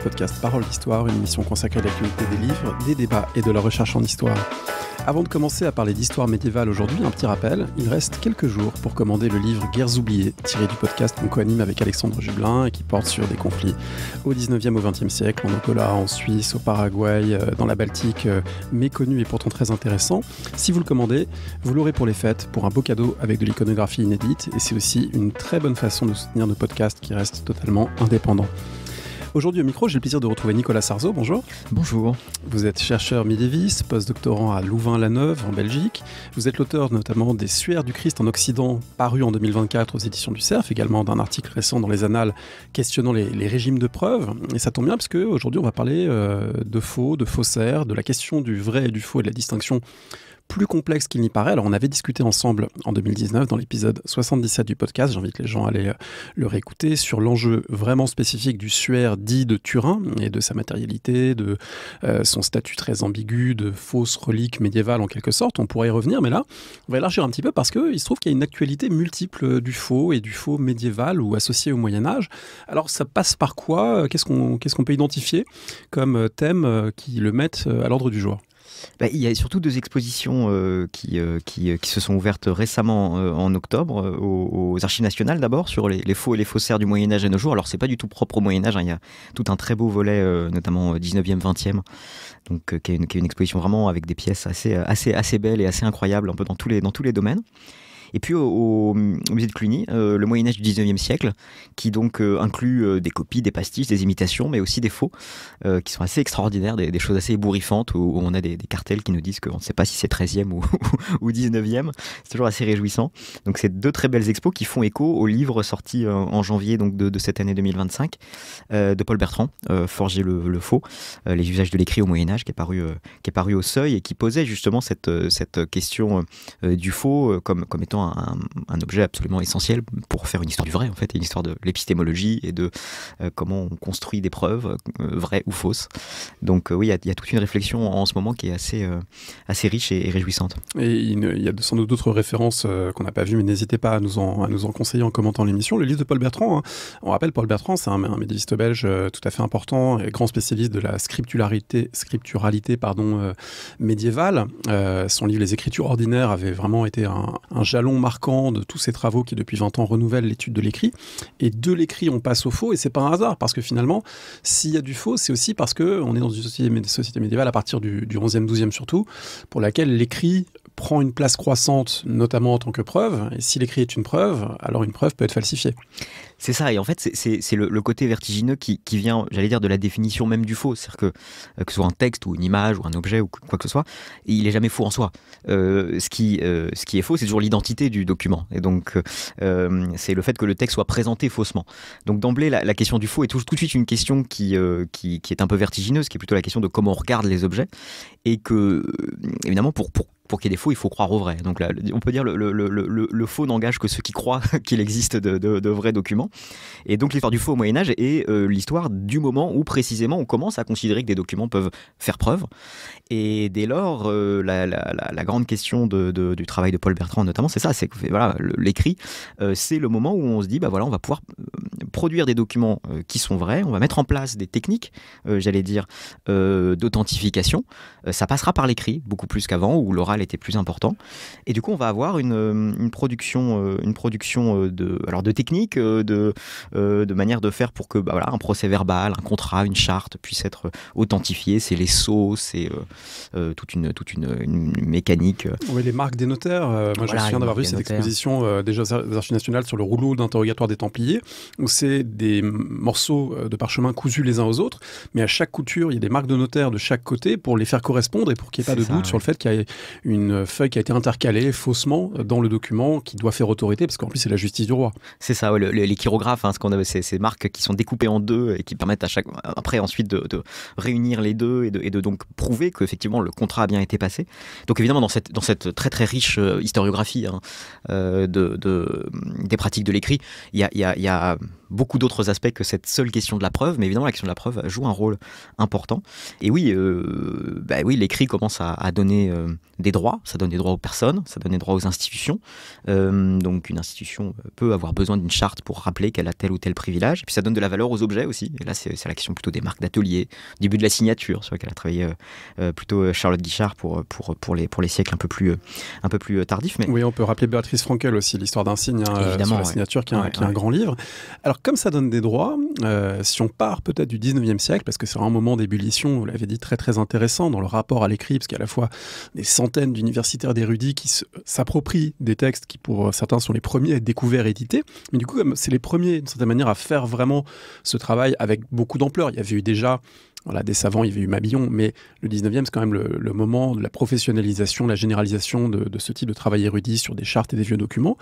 podcast Parole d'Histoire, une émission consacrée à l'actualité des livres, des débats et de la recherche en histoire. Avant de commencer à parler d'histoire médiévale aujourd'hui, un petit rappel, il reste quelques jours pour commander le livre Guerres oubliées, tiré du podcast qu'on co-anime avec Alexandre Jublin et qui porte sur des conflits au 19e, au 20e siècle, en Angola, en Suisse, au Paraguay, dans la Baltique, méconnus et pourtant très intéressants. Si vous le commandez, vous l'aurez pour les fêtes, pour un beau cadeau avec de l'iconographie inédite, et c'est aussi une très bonne façon de soutenir nos podcasts qui restent totalement indépendants. Aujourd'hui au micro, j'ai le plaisir de retrouver Nicolas Sarzeau. Bonjour. Bonjour. Vous êtes chercheur médiéviste, post-doctorant à Louvain-la-Neuve en Belgique. Vous êtes l'auteur notamment des Suaires du Christ en Occident, paru en 2024 aux éditions du Cerf, également d'un article récent dans les Annales questionnant les régimes de preuves. Et ça tombe bien parce qu'aujourd'hui on va parler de faux, de faussaires, de la question du vrai et du faux et de la distinction plus complexe qu'il n'y paraît. Alors on avait discuté ensemble en 2019 dans l'épisode 77 du podcast, j'invite les gens à aller le réécouter, sur l'enjeu vraiment spécifique du suaire dit de Turin et de sa matérialité, de son statut très ambigu, de fausse relique médiévale en quelque sorte. On pourrait y revenir, mais là on va élargir un petit peu parce qu'il se trouve qu'il y a une actualité multiple du faux et du faux médiéval ou associé au Moyen-Âge. Alors ça passe par quoi ? Qu'est-ce qu'on peut identifier comme thème qui le mettent à l'ordre du jour ? Il y a surtout deux expositions qui se sont ouvertes récemment en octobre aux Archives nationales d'abord sur les faux et les faussaires du Moyen-Âge à nos jours. Alors c'est pas du tout propre au Moyen-Âge, hein. Il y a tout un très beau volet, notamment 19e, 20e, donc qui est une exposition vraiment avec des pièces assez belles et assez incroyables un peu dans tous les domaines. Et puis au musée de Cluny, le Moyen-Âge du 19e siècle, qui donc inclut des copies, des pastiches, des imitations, mais aussi des faux, qui sont assez extraordinaires, des choses assez ébouriffantes, où on a des cartels qui nous disent qu'on ne sait pas si c'est 13e ou 19e. C'est toujours assez réjouissant. Donc c'est deux très belles expos qui font écho au livre sorti en janvier donc de cette année 2025, de Paul Bertrand, Forger le faux, les usages de l'écrit au Moyen-Âge, qui est paru au Seuil, et qui posait justement cette question du faux comme étant un objet absolument essentiel pour faire une histoire du vrai, en fait, une histoire de l'épistémologie et de comment on construit des preuves, vraies ou fausses. Donc oui, il y a toute une réflexion en ce moment qui est assez riche et réjouissante. Et il y a sans doute d'autres références qu'on n'a pas vues, mais n'hésitez pas à nous en conseiller en commentant l'émission. Le livre de Paul Bertrand, hein, on rappelle, Paul Bertrand, c'est un médiéviste belge tout à fait important et grand spécialiste de la scripturalité médiévale. Son livre Les Écritures ordinaires avait vraiment été un jalon marquant de tous ces travaux qui depuis 20 ans renouvellent l'étude de l'écrit. Et de l'écrit on passe au faux, et c'est pas un hasard, parce que finalement s'il y a du faux, c'est aussi parce qu'on est dans une société médiévale à partir du 11e, 12e surtout, pour laquelle l'écrit prend une place croissante, notamment en tant que preuve, et si l'écrit est une preuve, alors une preuve peut être falsifiée. C'est ça, et en fait c'est le côté vertigineux qui vient, j'allais dire, de la définition même du faux. C'est-à-dire que ce soit un texte ou une image ou un objet ou quoi que ce soit, il est jamais faux en soi. Ce qui est faux, c'est toujours l'identité du document, et donc c'est le fait que le texte soit présenté faussement. Donc d'emblée, la question du faux est tout de suite une question qui est un peu vertigineuse, qui est plutôt la question de comment on regarde les objets, et que évidemment pour qu'il y ait des faux, il faut croire au vrai. Donc là, on peut dire le faux n'engage que ceux qui croient qu'il existe de vrais documents. Et donc l'histoire du faux au Moyen-Âge est l'histoire du moment où précisément on commence à considérer que des documents peuvent faire preuve. Et dès lors, la grande question du travail de Paul Bertrand notamment, c'est ça, c'est que voilà, l'écrit, c'est le moment où on se dit, bah voilà, on va pouvoir produire des documents qui sont vrais, on va mettre en place des techniques, j'allais dire, d'authentification. Ça passera par l'écrit, beaucoup plus qu'avant, où l'oral était plus important. Et du coup, on va avoir une production de techniques, de manière de faire pour que voilà, un procès verbal, un contrat, une charte puisse être authentifié. C'est les sceaux, c'est toute une mécanique. Oui, les marques des notaires. Moi, je me souviens d'avoir vu cette exposition déjà aux Archives nationales sur le rouleau d'interrogatoire des Templiers, où c'est des morceaux de parchemin cousus les uns aux autres, mais à chaque couture, il y a des marques de notaire de chaque côté pour les faire correspondre et pour qu'il n'y ait pas de doute sur le fait qu'il y a une feuille qui a été intercalée faussement dans le document qui doit faire autorité, parce qu'en plus, c'est la justice du roi. C'est ça, ouais, les chirographes, hein, ce qu'on avait, ces marques qui sont découpées en deux et qui permettent après ensuite de réunir les deux et de donc prouver qu'effectivement le contrat a bien été passé. Donc évidemment, dans cette très très riche historiographie, hein, des pratiques de l'écrit, il y a beaucoup d'autres aspects que cette seule question de la preuve, mais évidemment la question de la preuve joue un rôle important. Et oui, l'écrit commence à donner des droits, ça donne des droits aux personnes, ça donne des droits aux institutions. Donc une institution peut avoir besoin d'une charte pour rappeler qu'elle a tel ou tel privilège. Et puis ça donne de la valeur aux objets aussi. Et là, c'est la question plutôt des marques d'atelier, du début de la signature, sur laquelle a travaillé plutôt Charlotte Guichard pour les siècles un peu plus tardifs. Mais... Oui, on peut rappeler Béatrice Frankel aussi, l'histoire d'un signe sur la signature, qui est un grand livre. Alors comme ça donne des droits, si on part peut-être du 19e siècle, parce que c'est un moment d'ébullition, vous l'avez dit, très très intéressant dans le rapport à l'écrit, parce qu'il y a à la fois des centaines d'universitaires, d'érudits qui s'approprient des textes qui pour certains sont les premiers à être découverts et édités, mais du coup comme c'est les premiers d'une certaine manière à faire vraiment ce travail avec beaucoup d'ampleur. Il y avait eu déjà des savants, il y avait eu Mabillon, mais le 19e, c'est quand même le moment de la professionnalisation, la généralisation de ce type de travail érudit sur des chartes et des vieux documents.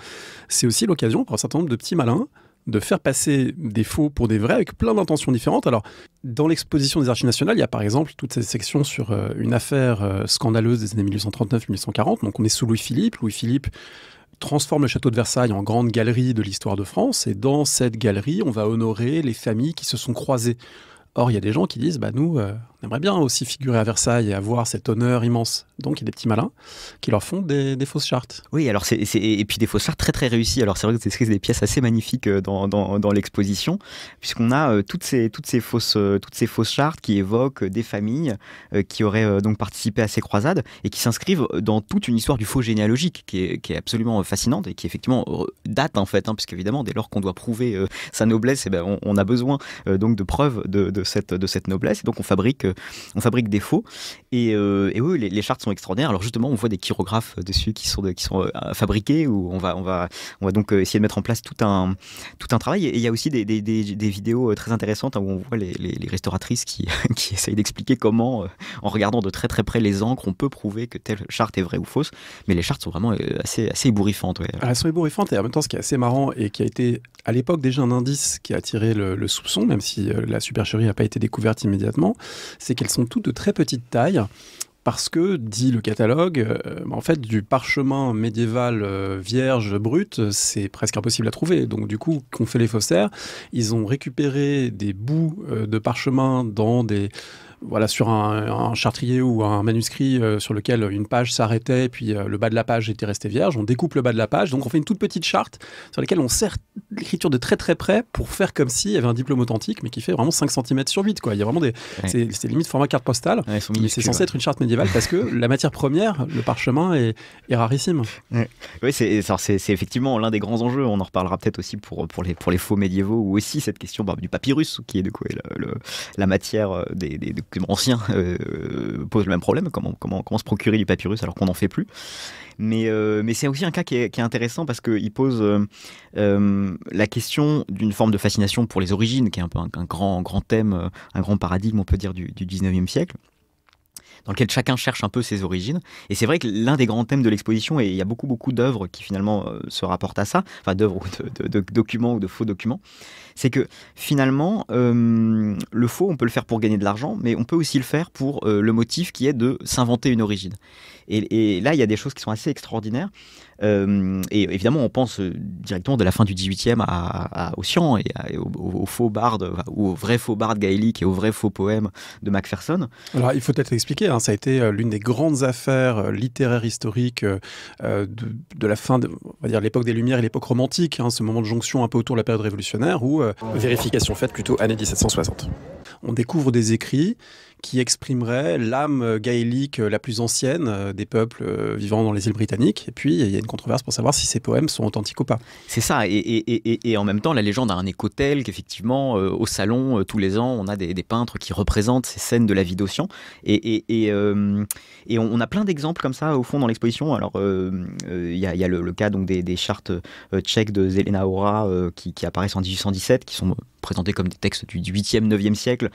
C'est aussi l'occasion pour un certain nombre de petits malins de faire passer des faux pour des vrais avec plein d'intentions différentes. Alors, dans l'exposition des Archives nationales, il y a par exemple toute cette section sur une affaire scandaleuse des années 1839-1840. Donc, on est sous Louis-Philippe. Louis-Philippe transforme le château de Versailles en grande galerie de l'histoire de France. Et dans cette galerie, on va honorer les familles qui se sont croisées. Or, il y a des gens qui disent, nous, on aimerait bien aussi figurer à Versailles et avoir cet honneur immense. Donc, il y a des petits malins qui leur font des fausses chartes. Oui, alors et puis des fausses chartes très très réussies. Alors, c'est vrai que c'est des pièces assez magnifiques dans l'exposition, puisqu'on a toutes ces fausses chartes qui évoquent des familles qui auraient donc participé à ces croisades et qui s'inscrivent dans toute une histoire du faux généalogique qui est absolument fascinante et qui effectivement date en fait, puisqu'évidemment, dès lors qu'on doit prouver sa noblesse, on a besoin donc de preuves de cette noblesse. Et donc, on fabrique des faux. Et oui, les chartes sont extraordinaires. Alors justement, on voit des chirographes dessus qui sont fabriqués, où on va donc essayer de mettre en place tout un travail. Et il y a aussi des vidéos très intéressantes où on voit les restauratrices qui essayent d'expliquer comment, en regardant de très très près les encres, on peut prouver que telle charte est vraie ou fausse. Mais les chartes sont vraiment assez ébouriffantes. Ouais. Elles sont ébouriffantes et en même temps, ce qui est assez marrant et qui a été à l'époque déjà un indice qui a attiré le soupçon, même si la supercherie n'a pas été découverte immédiatement, c'est qu'elles sont toutes de très petite taille. Parce que, dit le catalogue, en fait, du parchemin médiéval vierge brut, c'est presque impossible à trouver. Donc, du coup, qu'ont fait les faussaires, ils ont récupéré des bouts de parchemin dans sur un chartrier ou un manuscrit sur lequel une page s'arrêtait, puis le bas de la page était resté vierge. On découpe le bas de la page, donc on fait une toute petite charte sur laquelle on serre l'écriture de très très près pour faire comme s'il y avait un diplôme authentique, mais qui fait vraiment 5 cm sur 8. Quoi. Il y a vraiment c'est limite format carte postale, mais c'est censé être une charte médiévale parce que la matière première, le parchemin, est rarissime. Ouais. Oui, c'est effectivement l'un des grands enjeux. On en reparlera peut-être aussi pour les faux médiévaux, ou aussi cette question du papyrus, qui est de quoi la matière des documents anciens pose le même problème. Comment se procurer du papyrus alors qu'on n'en fait plus. Mais c'est aussi un cas qui est intéressant parce qu'il pose la question d'une forme de fascination pour les origines, qui est un peu un grand thème, un grand paradigme, on peut dire, du 19e siècle, dans lequel chacun cherche un peu ses origines. Et c'est vrai que l'un des grands thèmes de l'exposition, et il y a beaucoup d'œuvres qui finalement se rapportent à ça, enfin d'œuvres ou de documents ou de faux documents, c'est que finalement, le faux, on peut le faire pour gagner de l'argent, mais on peut aussi le faire pour le motif qui est de s'inventer une origine. Et là, il y a des choses qui sont assez extraordinaires. Et évidemment, on pense directement de la fin du XVIIIe à Ossian et au faux barde, ou au vrai faux barde gaélique et au vrai faux poème de Macpherson. Alors, il faut peut-être expliquer, ça a été l'une des grandes affaires littéraires historiques de la fin, on va dire l'époque des Lumières et l'époque romantique, ce moment de jonction un peu autour de la période révolutionnaire, où vérification faite plutôt années 1760. On découvre des écrits qui exprimerait l'âme gaélique la plus ancienne des peuples vivant dans les îles britanniques. Et puis, il y a une controverse pour savoir si ces poèmes sont authentiques ou pas. C'est ça. Et en même temps, la légende a un écho tel qu'effectivement, au salon, tous les ans, on a des peintres qui représentent ces scènes de la vie d'Ossian. Et on a plein d'exemples comme ça, au fond, dans l'exposition. Alors, il y a le cas donc, des chartes tchèques de Zelena Hora qui apparaissent en 1817, qui sont présentés comme des textes du 8e, 9e siècle,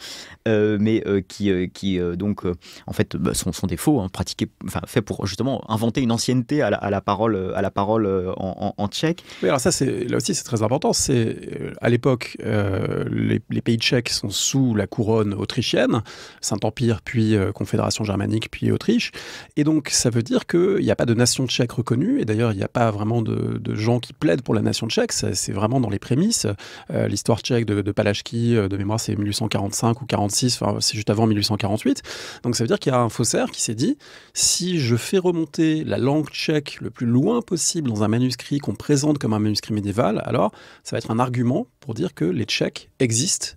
mais qui donc, en fait, sont des faux, pratiqués, faits pour justement inventer une ancienneté à la parole en tchèque. Oui, alors ça, là aussi, c'est très important. À l'époque, les pays tchèques sont sous la couronne autrichienne, Saint-Empire, puis Confédération germanique, puis Autriche. Et donc, ça veut dire qu'il n'y a pas de nation tchèque reconnue. Et d'ailleurs, il n'y a pas vraiment de gens qui plaident pour la nation tchèque. C'est vraiment dans les prémices. L'histoire tchèque de Palachki, de mémoire, c'est 1845 ou 46. Enfin, c'est juste avant 1848. Donc, ça veut dire qu'il y a un faussaire qui s'est dit, si je fais remonter la langue tchèque le plus loin possible dans un manuscrit qu'on présente comme un manuscrit médiéval, alors ça va être un argument pour dire que les Tchèques existent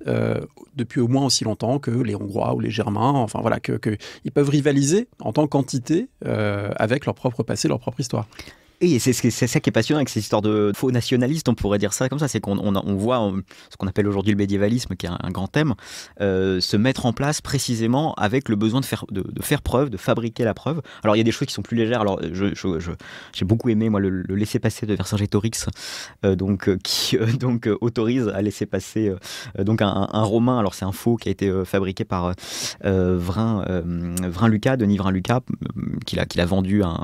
depuis au moins aussi longtemps que les Hongrois ou les Germains, enfin voilà, qu'ils peuvent rivaliser en tant qu'entité avec leur propre passé, leur propre histoire. Et c'est ça qui est passionnant avec ces histoires de faux nationalistes, on pourrait dire ça comme ça, c'est qu'on voit ce qu'on appelle aujourd'hui le médiévalisme, qui est un grand thème, se mettre en place précisément avec le besoin de faire preuve, de fabriquer la preuve. Alors il y a des choses qui sont plus légères, alors j'ai beaucoup aimé moi le laisser-passer de Vercingétorix, qui autorise à laisser passer donc un romain, alors c'est un faux qui a été fabriqué par Vrin-Lucas, Denis Vrin-Lucas, qu'il a vendu à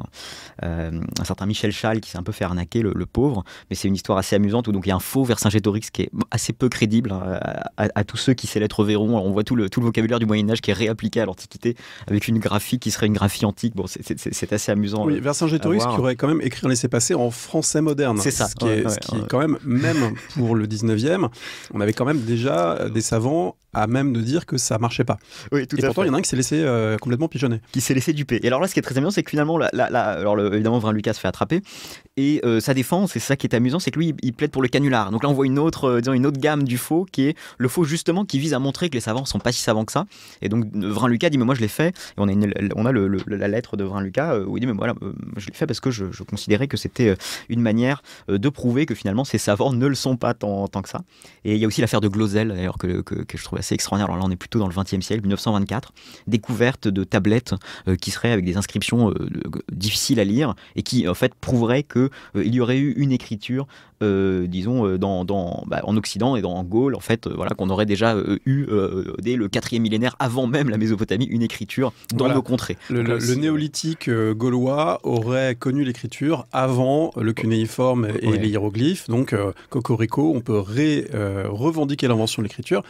un certain Michel Chal qui s'est un peu fait arnaquer, le pauvre, mais c'est une histoire assez amusante où donc il y a un faux Vercingétorix qui est assez peu crédible à tous ceux qui sait lettres verront. Alors on voit tout le vocabulaire du Moyen-Âge qui est réappliqué à l'Antiquité avec une graphie qui serait une graphie antique. Bon, c'est assez amusant. Oui, Vercingétorix qui aurait quand même écrit un laissez-passer en français moderne. C'est ça. Ce qui est quand même pour le 19e, on avait quand même déjà des savants à même de dire que ça marchait pas. Oui, tout et à pourtant, fait. il y en a un qui s'est laissé complètement pigeonner. Qui s'est laissé duper. Et alors là, ce qui est très amusant, c'est que finalement, évidemment, Vrin-Lucas se fait attraper. Et sa défense, c'est ça qui est amusant, c'est que lui, il plaide pour le canular. Donc là, on voit une autre gamme du faux, qui est le faux justement qui vise à montrer que les savants sont pas si savants que ça. Et donc Vrin-Lucas dit, mais moi je l'ai fait. Et on a la lettre de Vrin-Lucas où il dit, mais voilà, je l'ai fait parce que je considérais que c'était une manière de prouver que finalement ces savants ne le sont pas tant que ça. Et il y a aussi l'affaire de Glosel, d'ailleurs, que je trouve assez extraordinaire. Alors là, on est plutôt dans le XXe siècle, 1924, découverte de tablettes qui seraient avec des inscriptions difficiles à lire et qui en fait prouveraient que il y aurait eu une écriture, disons, en Occident et en Gaule, en fait, qu'on aurait déjà eu dès le 4e millénaire, avant même la Mésopotamie, une écriture dans nos contrées. Le néolithique gaulois aurait connu l'écriture avant le cunéiforme et les hiéroglyphes, donc cocorico, on peut revendiquer l'invention de l'écriture.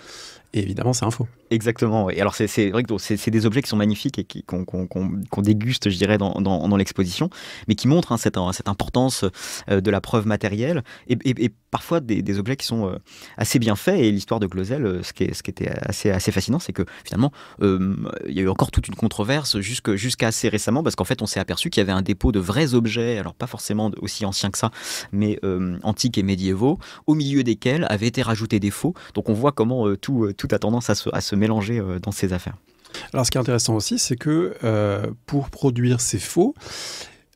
Et évidemment, c'est un faux. Exactement. Et alors, c'est vrai que c'est des objets qui sont magnifiques et qu'on déguste, je dirais, dans l'exposition, mais qui montrent cette importance de la preuve matérielle et parfois des objets qui sont assez bien faits. Et l'histoire de Glosel, ce qui était assez fascinant, c'est que finalement, il y a eu encore toute une controverse jusqu'à assez récemment, parce qu'en fait, on s'est aperçu qu'il y avait un dépôt de vrais objets, alors pas forcément aussi anciens que ça, mais antiques et médiévaux, au milieu desquels avaient été rajoutés des faux. Donc on voit comment tout a tendance à se mélanger dans ces affaires. Alors ce qui est intéressant aussi, c'est que pour produire ces faux,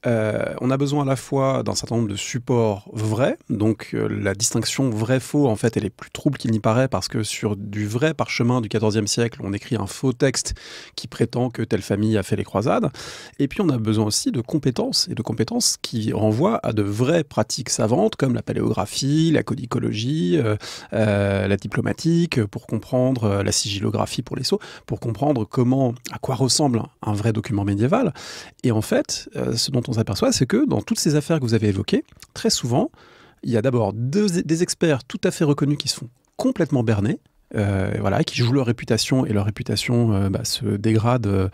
on a besoin à la fois d'un certain nombre de supports vrais, donc la distinction vrai-faux, en fait, elle est plus trouble qu'il n'y paraît, parce que sur du vrai parchemin du XIVe siècle, on écrit un faux texte qui prétend que telle famille a fait les croisades, et puis on a besoin aussi de compétences, et de compétences qui renvoient à de vraies pratiques savantes, comme la paléographie, la codicologie, la diplomatique, pour comprendre la sigillographie pour les sceaux, pour comprendre à quoi ressemble un vrai document médiéval. Et en fait, ce dont on s'aperçoit, c'est que dans toutes ces affaires que vous avez évoquées, très souvent, il y a d'abord des experts tout à fait reconnus qui se font complètement berner, qui jouent leur réputation, et leur réputation se dégrade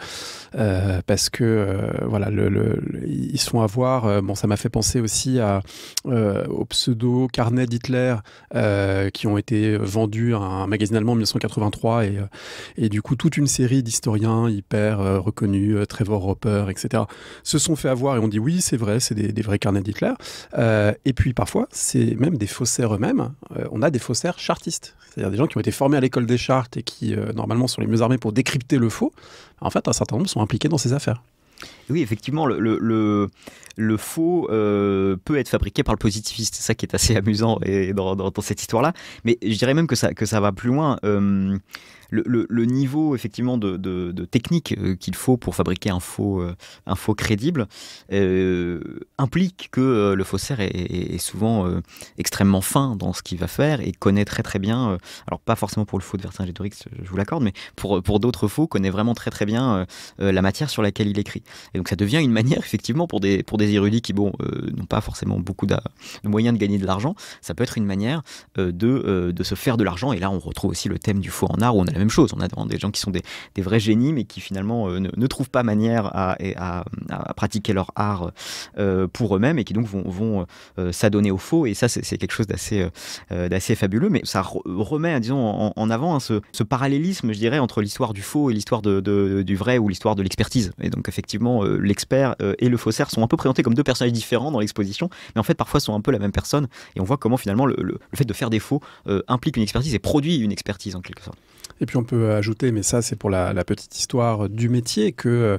parce que ils se font avoir. Ça m'a fait penser aussi aux pseudo carnets d'Hitler qui ont été vendus à un magazine allemand en 1983 et du coup toute une série d'historiens hyper reconnus, Trevor Roper, etc., se sont fait avoir et ont dit oui, c'est vrai, c'est des vrais carnets d'Hitler. Et puis parfois, c'est même des faussaires eux-mêmes. On a des faussaires chartistes, c'est-à-dire des gens qui ont été formés à l'école des chartes et qui, normalement, sont les mieux armés pour décrypter le faux. En fait, un certain nombre sont impliqués dans ces affaires. Oui, effectivement, le faux peut être fabriqué par le positiviste. C'est ça qui est assez amusant dans cette histoire-là. Mais je dirais même que ça va plus loin. le niveau effectivement de technique qu'il faut pour fabriquer un faux crédible implique que le faussaire est souvent extrêmement fin dans ce qu'il va faire et connaît très très bien, alors pas forcément pour le faux de Vercingétorix, je vous l'accorde, mais pour d'autres faux, connaît vraiment très très bien la matière sur laquelle il écrit. Et donc ça devient une manière effectivement pour des érudits qui n'ont pas forcément beaucoup de moyens de gagner de l'argent, ça peut être une manière de se faire de l'argent. Et là on retrouve aussi le thème du faux en art où on a la même chose, on a des gens qui sont des vrais génies mais qui finalement ne trouvent pas manière à pratiquer leur art pour eux-mêmes et qui donc vont s'adonner au faux. Et ça c'est quelque chose d'assez fabuleux, mais ça remet disons en avant ce parallélisme, je dirais, entre l'histoire du faux et l'histoire du vrai, ou l'histoire de l'expertise. Et donc effectivement l'expert et le faussaire sont un peu présentés comme deux personnages différents dans l'exposition, mais en fait parfois sont un peu la même personne, et on voit comment finalement le fait de faire des faux implique une expertise et produit une expertise en quelque sorte. Et puis on peut ajouter, mais ça c'est pour la petite histoire du métier, que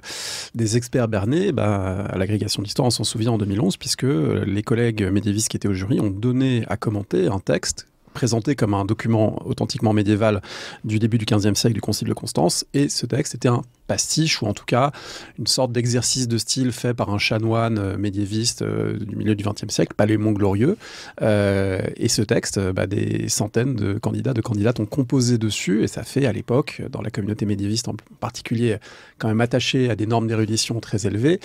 des experts bernais, à l'agrégation d'histoire, on s'en souvient en 2011, puisque les collègues médiévistes qui étaient au jury ont donné à commenter un texte présenté comme un document authentiquement médiéval du début du XVe siècle du Concile de Constance, et ce texte était un pastiche, ou en tout cas une sorte d'exercice de style fait par un chanoine médiéviste du milieu du XXe siècle, Palémon Glorieux. Et ce texte, des centaines de candidats, de candidates ont composé dessus, et ça fait à l'époque, dans la communauté médiéviste en particulier, quand même attachée à des normes d'érudition très élevées,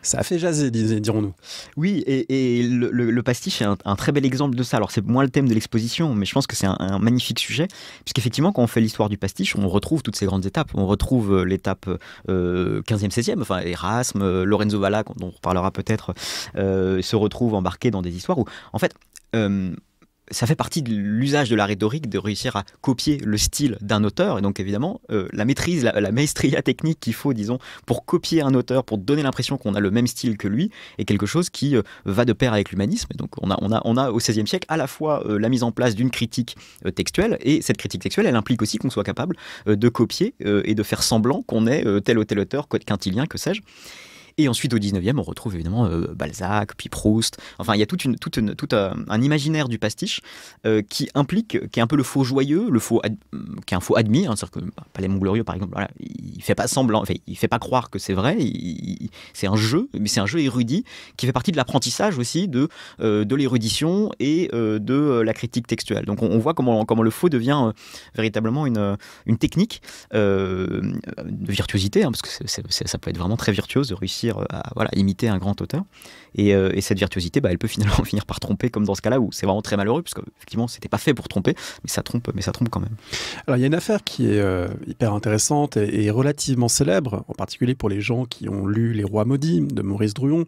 ça a fait jaser, dirons-nous. Oui, et le pastiche est un très bel exemple de ça. Alors c'est moins le thème de l'exposition, mais je pense que c'est un magnifique sujet, puisqu'effectivement quand on fait l'histoire du pastiche, on retrouve toutes ces grandes étapes. On retrouve l'étape 15e, 16e, enfin Erasme, Lorenzo Valla, dont on reparlera peut-être, se retrouve embarqué dans des histoires où, en fait, ça fait partie de l'usage de la rhétorique de réussir à copier le style d'un auteur, et donc évidemment la maîtrise, la maestria technique qu'il faut, disons, pour copier un auteur, pour donner l'impression qu'on a le même style que lui, est quelque chose qui va de pair avec l'humanisme. Et donc on a au XVIe siècle à la fois la mise en place d'une critique textuelle, et cette critique textuelle, elle implique aussi qu'on soit capable de copier et de faire semblant qu'on est tel ou tel auteur, Quintilien, que sais-je. Et ensuite, au 19e, on retrouve évidemment Balzac, puis Proust. Enfin, il y a tout un imaginaire du pastiche qui est un peu le faux joyeux, qui est un faux admis. C'est-à-dire que Palémon Glorieux, par exemple, voilà, il fait pas semblant, enfin, il fait pas croire que c'est vrai. C'est un jeu, mais c'est un jeu érudit qui fait partie de l'apprentissage aussi de l'érudition et de la critique textuelle. Donc, on voit comment le faux devient véritablement une technique de virtuosité, parce que ça peut être vraiment très virtuose de réussir à imiter un grand auteur, et cette virtuosité, elle peut finalement finir par tromper, comme dans ce cas-là où c'est vraiment très malheureux, parce qu'effectivement c'était pas fait pour tromper, mais ça trompe quand même. Alors il y a une affaire qui est hyper intéressante et relativement célèbre, en particulier pour les gens qui ont lu Les Rois maudits de Maurice Druon.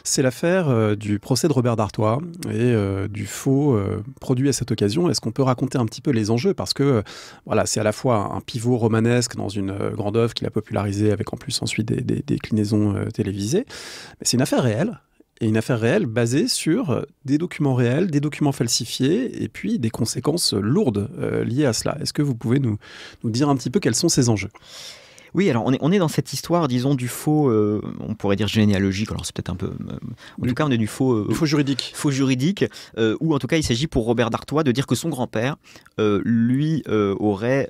C'est l'affaire du procès de Robert d'Artois et du faux produit à cette occasion. Est-ce qu'on peut raconter un petit peu les enjeux, parce que voilà, c'est à la fois un pivot romanesque dans une grande œuvre qu'il a popularisée, avec en plus ensuite des déclinaisons télévisées, mais c'est une affaire réelle. Et une affaire réelle basée sur des documents réels, des documents falsifiés, et puis des conséquences lourdes liées à cela. Est-ce que vous pouvez nous dire un petit peu quels sont ces enjeux ? Oui, alors on est dans cette histoire, disons, du faux, on pourrait dire généalogique, alors c'est peut-être un peu... en tout cas, on est du faux... faux juridique. Faux juridique, où en tout cas, il s'agit pour Robert d'Artois de dire que son grand-père, lui, aurait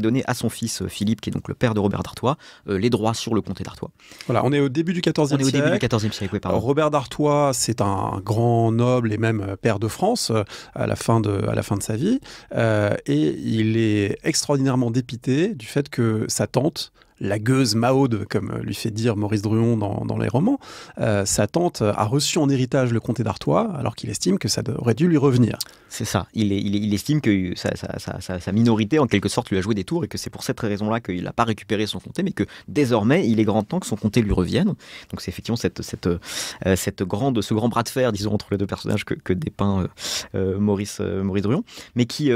donné à son fils Philippe, qui est donc le père de Robert d'Artois, les droits sur le comté d'Artois. Voilà, on est au début du XIVe siècle. On est au début du XIVe siècle, oui, pardon. Alors, Robert d'Artois, c'est un grand noble et même père de France à la fin de sa vie, et il est extraordinairement dépité du fait que sa tante, la gueuse Mahaude, comme lui fait dire Maurice Druon dans les romans, sa tante a reçu en héritage le comté d'Artois, alors qu'il estime que ça aurait dû lui revenir. C'est ça, il estime que sa minorité, en quelque sorte, lui a joué des tours, et que c'est pour cette raison-là qu'il n'a pas récupéré son comté, mais que désormais, il est grand temps que son comté lui revienne. Donc c'est effectivement ce grand bras de fer, disons, entre les deux personnages que dépeint Maurice Druon, mais qui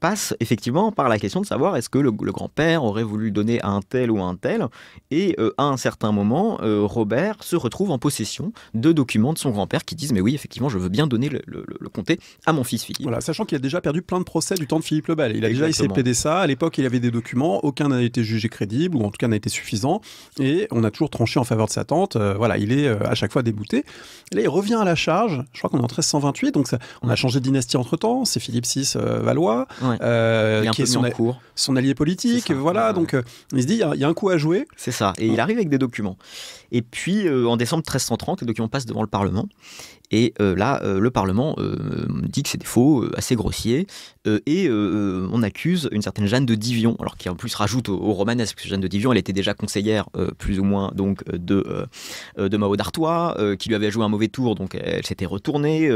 passe effectivement par la question de savoir est-ce que le grand-père aurait voulu lui donner à un tel ou à un tel. Et à un certain moment, Robert se retrouve en possession de documents de son grand-père qui disent mais oui, effectivement, je veux bien donner le comté à mon fils Philippe. Voilà, sachant qu'il a déjà perdu plein de procès du temps de Philippe le Bel. Il a déjà essayé de Exactement. plaider ça. À l'époque, il avait des documents, aucun n'a été jugé crédible, ou en tout cas n'a été suffisant. Et on a toujours tranché en faveur de sa tante. Voilà, il est à chaque fois débouté. Et là, il revient à la charge. Je crois qu'on est en 1328, donc ça, on a changé de dynastie entre-temps. C'est Philippe VI Valois, Ouais. Il est un qui peu est mis en cours. son allié politique. C'est ça. Voilà, donc il se dit, il y a un coup à jouer. C'est ça. Et il arrive avec des documents. Et puis, en décembre 1330, les documents passent devant le Parlement. Et là, le Parlement dit que c'est des faux assez grossiers. Et on accuse une certaine Jeanne de Divion, alors qui en plus rajoute au romanesque, parce que Jeanne de Divion, elle était déjà conseillère, plus ou moins, donc, de Mao d'Artois, qui lui avait joué un mauvais tour, donc elle s'était retournée,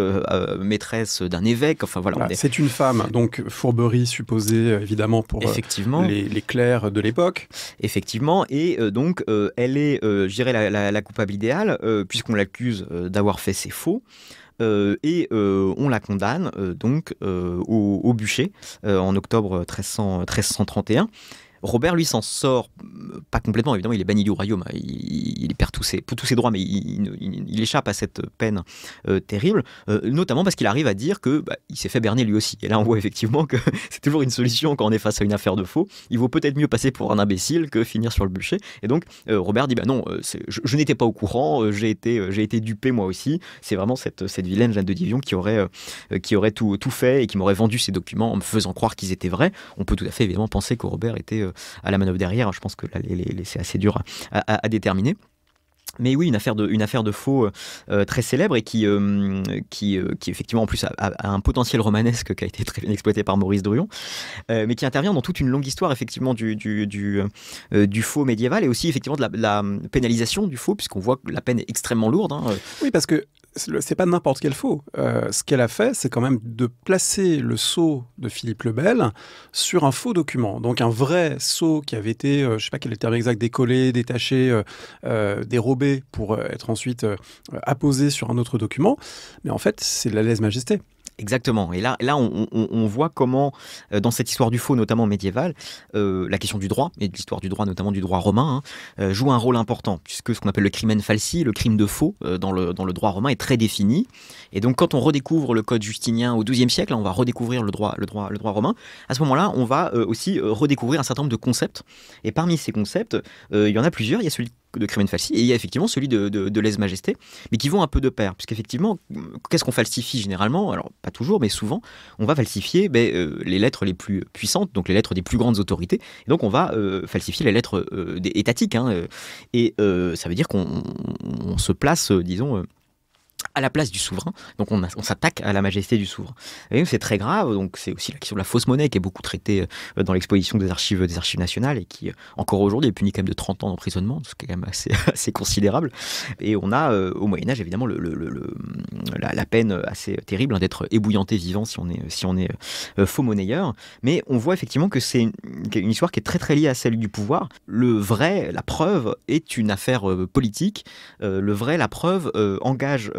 maîtresse d'un évêque. Enfin voilà. Voilà, c'est une femme, donc fourberie supposée, évidemment, pour Effectivement. Les clercs de l'époque. Effectivement, et donc elle est, je dirais, la coupable idéale, puisqu'on l'accuse d'avoir fait ces faux. Et on la condamne donc au bûcher en octobre 1331. Robert, lui, s'en sort pas complètement, évidemment, il est banni du royaume, il perd tous ses droits, mais il échappe à cette peine terrible, notamment parce qu'il arrive à dire que il s'est fait berner lui aussi. Et là, on voit effectivement que c'est toujours une solution quand on est face à une affaire de faux. Il vaut peut-être mieux passer pour un imbécile que finir sur le bûcher. Et donc, Robert dit, non, je n'étais pas au courant, j'ai été dupé moi aussi. C'est vraiment cette vilaine Jeanne de Divion qui aurait tout fait et qui m'aurait vendu ces documents en me faisant croire qu'ils étaient vrais. On peut tout à fait, évidemment, penser que Robert était à la manœuvre derrière. Je pense que là, c'est assez dur à déterminer. Mais oui, une affaire de faux très célèbre et qui effectivement en plus a un potentiel romanesque qui a été très bien exploité par Maurice Druon, mais qui intervient dans toute une longue histoire effectivement du faux médiéval et aussi effectivement de la pénalisation du faux, puisqu'on voit que la peine est extrêmement lourde. Oui, parce que c'est pas n'importe quel faux. Ce qu'elle a fait, c'est quand même de placer le sceau de Philippe le Bel sur un faux document. Donc un vrai sceau qui avait été, je sais pas quel est le terme exact, décollé, détaché, dérobé pour être ensuite apposé sur un autre document. Mais en fait, c'est de la lèse-majesté. Exactement. Et là on voit comment, dans cette histoire du faux, notamment médiévale, la question du droit, et de l'histoire du droit, notamment du droit romain, joue un rôle important, puisque ce qu'on appelle le crimen falsi, le crime de faux, dans le droit romain, est très défini. Et donc, quand on redécouvre le code justinien au XIIe siècle, on va redécouvrir le droit romain. À ce moment-là, on va aussi redécouvrir un certain nombre de concepts. Et parmi ces concepts, il y en a plusieurs. Il y a celui de crimen falsi, et il y a effectivement celui de lèse-majesté, mais qui vont un peu de pair, puisqu'effectivement, qu'est-ce qu'on falsifie généralement? Alors, pas toujours, mais souvent, on va falsifier les lettres les plus puissantes, donc les lettres des plus grandes autorités, et donc on va falsifier les lettres étatiques, et ça veut dire qu'on se place, disons, à la place du souverain, donc on s'attaque à la majesté du souverain. Et c'est très grave, donc c'est aussi la question de la fausse monnaie qui est beaucoup traitée dans l'exposition des archives nationales et qui, encore aujourd'hui, est punie quand même de 30 ans d'emprisonnement, ce qui est quand même assez considérable. Et on a, au Moyen-Âge, évidemment, la peine assez terrible d'être ébouillanté vivant si on est faux monnayeur. Mais on voit effectivement que c'est une histoire qui est très très liée à celle du pouvoir. La preuve est une affaire politique. La preuve engage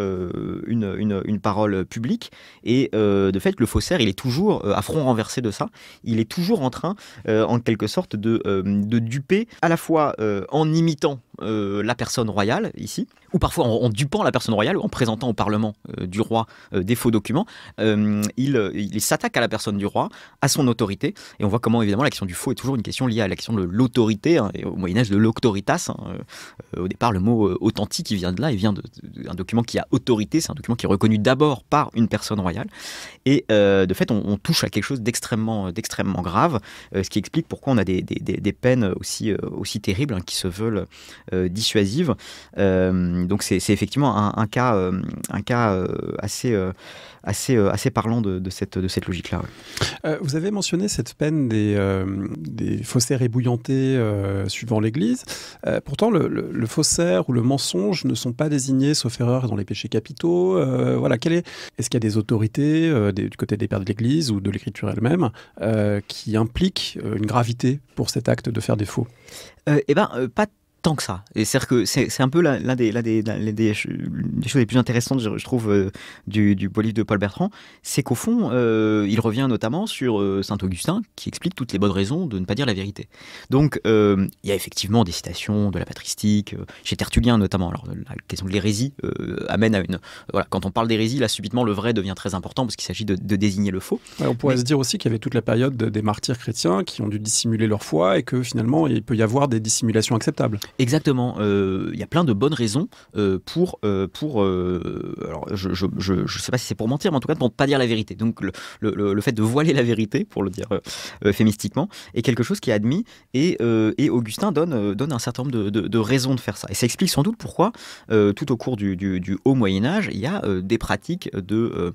une parole publique, et de fait le faussaire, il est toujours à front renversé de ça, il est toujours en train en quelque sorte de duper, à la fois en imitant la personne royale ici, ou parfois en dupant la personne royale, en présentant au Parlement du roi des faux documents. Il s'attaque à la personne du roi, à son autorité, et on voit comment évidemment la question du faux est toujours une question liée à la question de l'autorité, et au Moyen-Âge de l'auctoritas. Au départ, le mot authentique, il vient de là, il vient d'un document qui a autorité, c'est un document qui est reconnu d'abord par une personne royale, et de fait on touche à quelque chose d'extrêmement grave, ce qui explique pourquoi on a des peines aussi terribles, qui se veulent dissuasives. Donc c'est effectivement un cas assez parlant de cette logique-là. Ouais. Vous avez mentionné cette peine des faussaires ébouillantés suivant l'Église. Pourtant, le faussaire ou le mensonge ne sont pas désignés, sauf erreur, dans les péchés capitaux. Voilà, est-ce qu'il y a des autorités du côté des pères de l'Église ou de l'Écriture elle-même qui impliquent une gravité pour cet acte de faire des faux? tant que ça. Et c'est-à-dire que c'est un peu l'un des choses les plus intéressantes, je trouve, du beau livre de Paul Bertrand, c'est qu'au fond, il revient notamment sur Saint-Augustin, qui explique toutes les bonnes raisons de ne pas dire la vérité. Donc, il y a effectivement des citations de la patristique, chez Tertullien notamment. Alors, la question de l'hérésie amène à une... Voilà, quand on parle d'hérésie, là, subitement, le vrai devient très important, parce qu'il s'agit de désigner le faux. Ouais, on pourrait se dire aussi qu'il y avait toute la période des martyrs chrétiens qui ont dû dissimuler leur foi et que finalement, il peut y avoir des dissimulations acceptables. Exactement. Il y a plein de bonnes raisons pour alors je sais pas si c'est pour mentir, mais en tout cas pour ne pas dire la vérité. Donc le fait de voiler la vérité, pour le dire euphémistiquement, est quelque chose qui est admis et Augustin donne un certain nombre de raisons de faire ça. Et ça explique sans doute pourquoi tout au cours du haut Moyen-Âge, il y a des pratiques de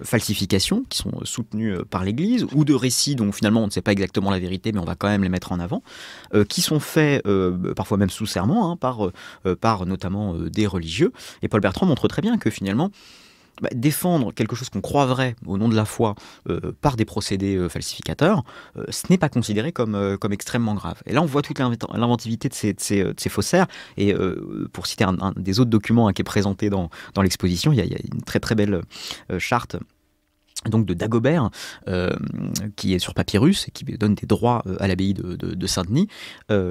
falsification qui sont soutenues par l'Église ou de récits dont finalement on ne sait pas exactement la vérité, mais on va quand même les mettre en avant, qui sont faits parfois même sous serment, par notamment des religieux. Et Paul Bertrand montre très bien que finalement, défendre quelque chose qu'on croit vrai au nom de la foi par des procédés falsificateurs, ce n'est pas considéré comme extrêmement grave. Et là, on voit toute l'inventivité de ces faussaires. Et pour citer un des autres documents qui est présenté dans l'exposition, il y a une très très belle charte donc de Dagobert, qui est sur papyrus et qui donne des droits à l'abbaye de Saint-Denis,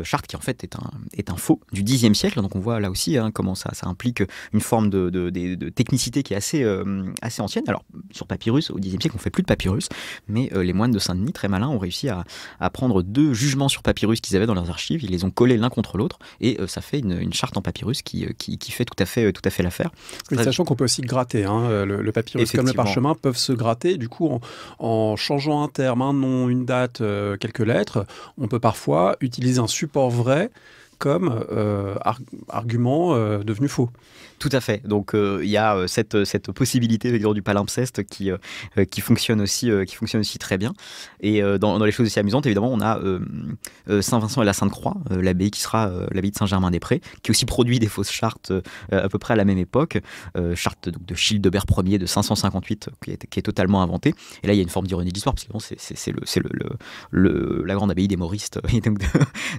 charte qui en fait est un faux du Xe siècle. Donc on voit là aussi comment ça implique une forme de technicité qui est assez ancienne. Alors sur papyrus, au Xe siècle, on ne fait plus de papyrus, mais les moines de Saint-Denis, très malins, ont réussi à prendre 2 jugements sur papyrus qu'ils avaient dans leurs archives, ils les ont collés l'un contre l'autre, et ça fait une charte en papyrus qui fait tout à fait l'affaire. Oui, sachant qu'on peut aussi gratter, le papyrus comme le parchemin peuvent se gratter. Du coup, en changeant un terme, un nom, une date, quelques lettres, on peut parfois utiliser un support vrai comme argument devenu faux. Tout à fait. Donc il y a cette possibilité du palimpseste qui fonctionne aussi très bien. Et dans les choses aussi amusantes, évidemment, on a Saint-Vincent et la Sainte-Croix, l'abbaye qui sera l'abbaye de Saint-Germain-des-Prés, qui aussi produit des fausses chartes à peu près à la même époque. Charte donc, de Childebert Ier de 558 qui est totalement inventée. Et là, il y a une forme d'ironie de l'histoire, parce que bon, c'est la grande abbaye des Mauristes et donc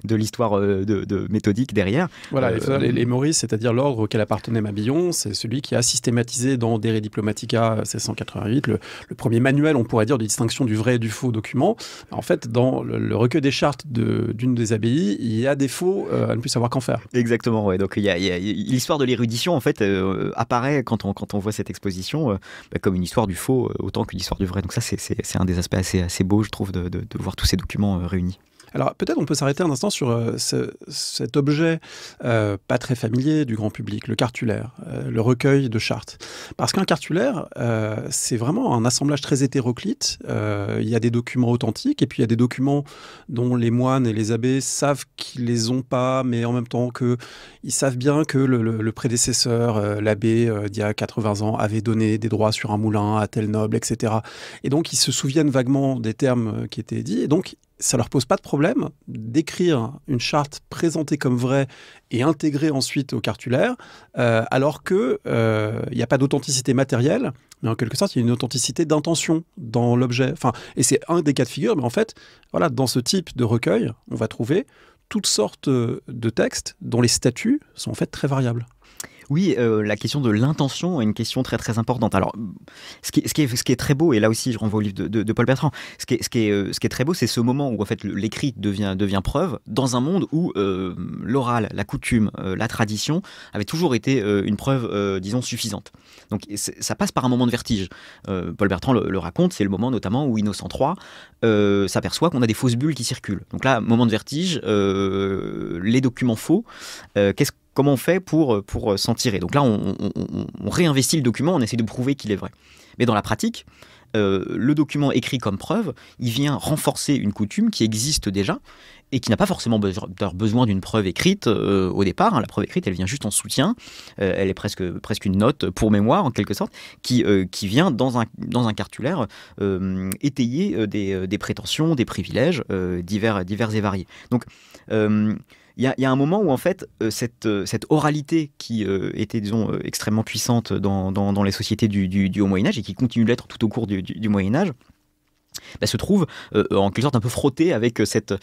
de l'histoire de méthodique derrière. Voilà, les Maurices, c'est-à-dire l'ordre auquel appartenait Mabillon, c'est celui qui a systématisé dans De Re Diplomatica 1688 le premier manuel, on pourrait dire, de distinction du vrai et du faux document. En fait, dans le recueil des chartes d'une des abbayes, il y a des faux à ne plus savoir qu'en faire. Exactement, ouais. Donc il y a l'histoire de l'érudition, en fait, apparaît quand on voit cette exposition comme une histoire du faux autant qu'une histoire du vrai. Donc ça, c'est un des aspects assez beaux, je trouve, de voir tous ces documents réunis. Alors peut-être on peut s'arrêter un instant sur cet objet pas très familier du grand public, le cartulaire, le recueil de chartes. Parce qu'un cartulaire, c'est vraiment un assemblage très hétéroclite. Il y a des documents authentiques et puis il y a des documents dont les moines et les abbés savent qu'ils les ont pas, mais en même temps qu'ils savent bien que le prédécesseur, l'abbé d'il y a 80 ans, avait donné des droits sur un moulin à tel noble, etc. Et donc ils se souviennent vaguement des termes qui étaient dits, et donc ça leur pose pas de problème d'écrire une charte présentée comme vraie et intégrée ensuite au cartulaire, alors qu'il n'y a pas d'authenticité matérielle, mais en quelque sorte, il y a une authenticité d'intention dans l'objet. Enfin, et c'est un des cas de figure, mais en fait, voilà, dans ce type de recueil, on va trouver toutes sortes de textes dont les statuts sont en fait très variables. Oui, la question de l'intention est une question très très importante. Alors, ce qui est très beau, et là aussi je renvoie au livre de Paul Bertrand, ce qui est très beau, c'est ce moment où en fait l'écrit devient preuve dans un monde où l'oral, la coutume, la tradition avait toujours été une preuve, disons, suffisante. Donc ça passe par un moment de vertige. Paul Bertrand le raconte, c'est le moment notamment où Innocent III s'aperçoit qu'on a des fausses bulles qui circulent. Donc là, moment de vertige, les documents faux, comment on fait pour s'en tirer? Donc là, on réinvestit le document, on essaie de prouver qu'il est vrai. Mais dans la pratique, le document écrit comme preuve, il vient renforcer une coutume qui existe déjà et qui n'a pas forcément besoin d'une preuve écrite au départ. La preuve écrite, elle vient juste en soutien. Elle est presque une note pour mémoire, en quelque sorte, qui vient dans un cartulaire étayer des prétentions, des privilèges divers et variés. Donc, il y a un moment où en fait cette oralité qui était, disons, extrêmement puissante dans les sociétés du Haut Moyen-Âge et qui continue de l'être tout au cours du Moyen-Âge, se trouve en quelque sorte un peu frotté avec cette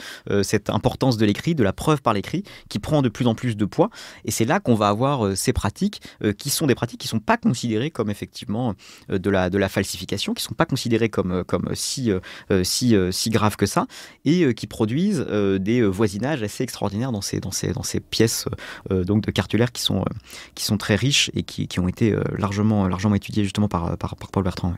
importance de l'écrit, de la preuve par l'écrit, qui prend de plus en plus de poids. Et c'est là qu'on va avoir ces pratiques qui sont des pratiques qui ne sont pas considérées comme effectivement de la falsification, qui ne sont pas considérées comme si graves que ça, et qui produisent des voisinages assez extraordinaires dans ces pièces donc de cartulaires qui sont très riches et qui ont été largement étudiées justement par Paul Bertrand.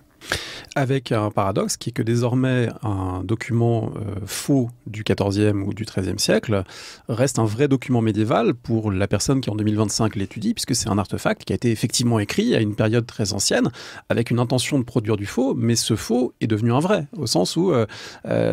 Avec un paradoxe qui est que désormais un document faux du XIVe ou du XIIIe siècle reste un vrai document médiéval pour la personne qui en 2025 l'étudie, puisque c'est un artefact qui a été effectivement écrit à une période très ancienne avec une intention de produire du faux, mais ce faux est devenu un vrai, au sens où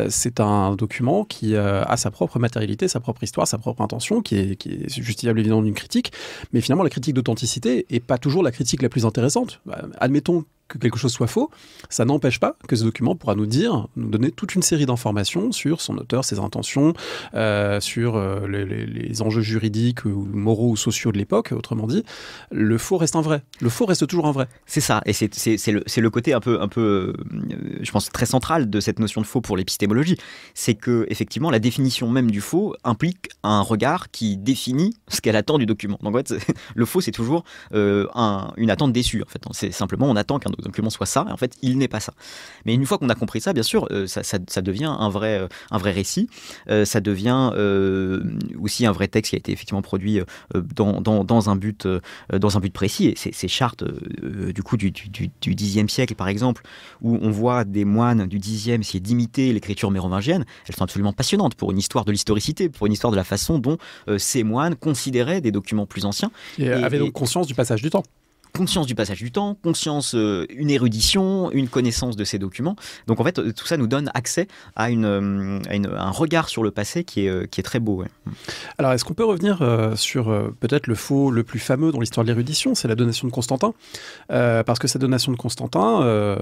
c'est un document qui a sa propre matérialité, sa propre histoire, sa propre intention, qui est justifiable évidemment d'une critique, mais finalement la critique d'authenticité n'est pas toujours la critique la plus intéressante. Admettons que quelque chose soit faux, ça n'empêche pas que ce document pourra nous donner toute une série d'informations sur son auteur, ses intentions, sur les enjeux juridiques ou moraux ou sociaux de l'époque. Autrement dit, le faux reste un vrai. Le faux reste toujours un vrai. C'est ça, et c'est le côté un peu je pense, très central de cette notion de faux pour l'épistémologie. C'est que, effectivement, la définition même du faux implique un regard qui définit ce qu'elle attend du document. Donc, en fait, le faux, c'est toujours une attente déçue. En fait. C'est simplement, on attend qu'un document soit ça, et en fait, il n'est pas ça. Mais une fois qu'on a compris ça, bien sûr, ça devient un vrai récit. Ça devient aussi un vrai texte qui a été effectivement produit dans un but précis. Et ces chartes du coup du Xe siècle, par exemple, où on voit des moines du Xe essayer d'imiter l'écriture mérovingienne, elles sont absolument passionnantes pour une histoire de l'historicité, pour une histoire de la façon dont ces moines considéraient des documents plus anciens. Et avaient donc conscience du passage du temps. Conscience du passage du temps, conscience, une érudition, une connaissance de ces documents. Donc en fait, tout ça nous donne accès à un regard sur le passé qui est très beau. Ouais. Alors est-ce qu'on peut revenir sur peut-être le faux le plus fameux dans l'histoire de l'érudition, c'est la donation de Constantin, parce que cette donation de Constantin,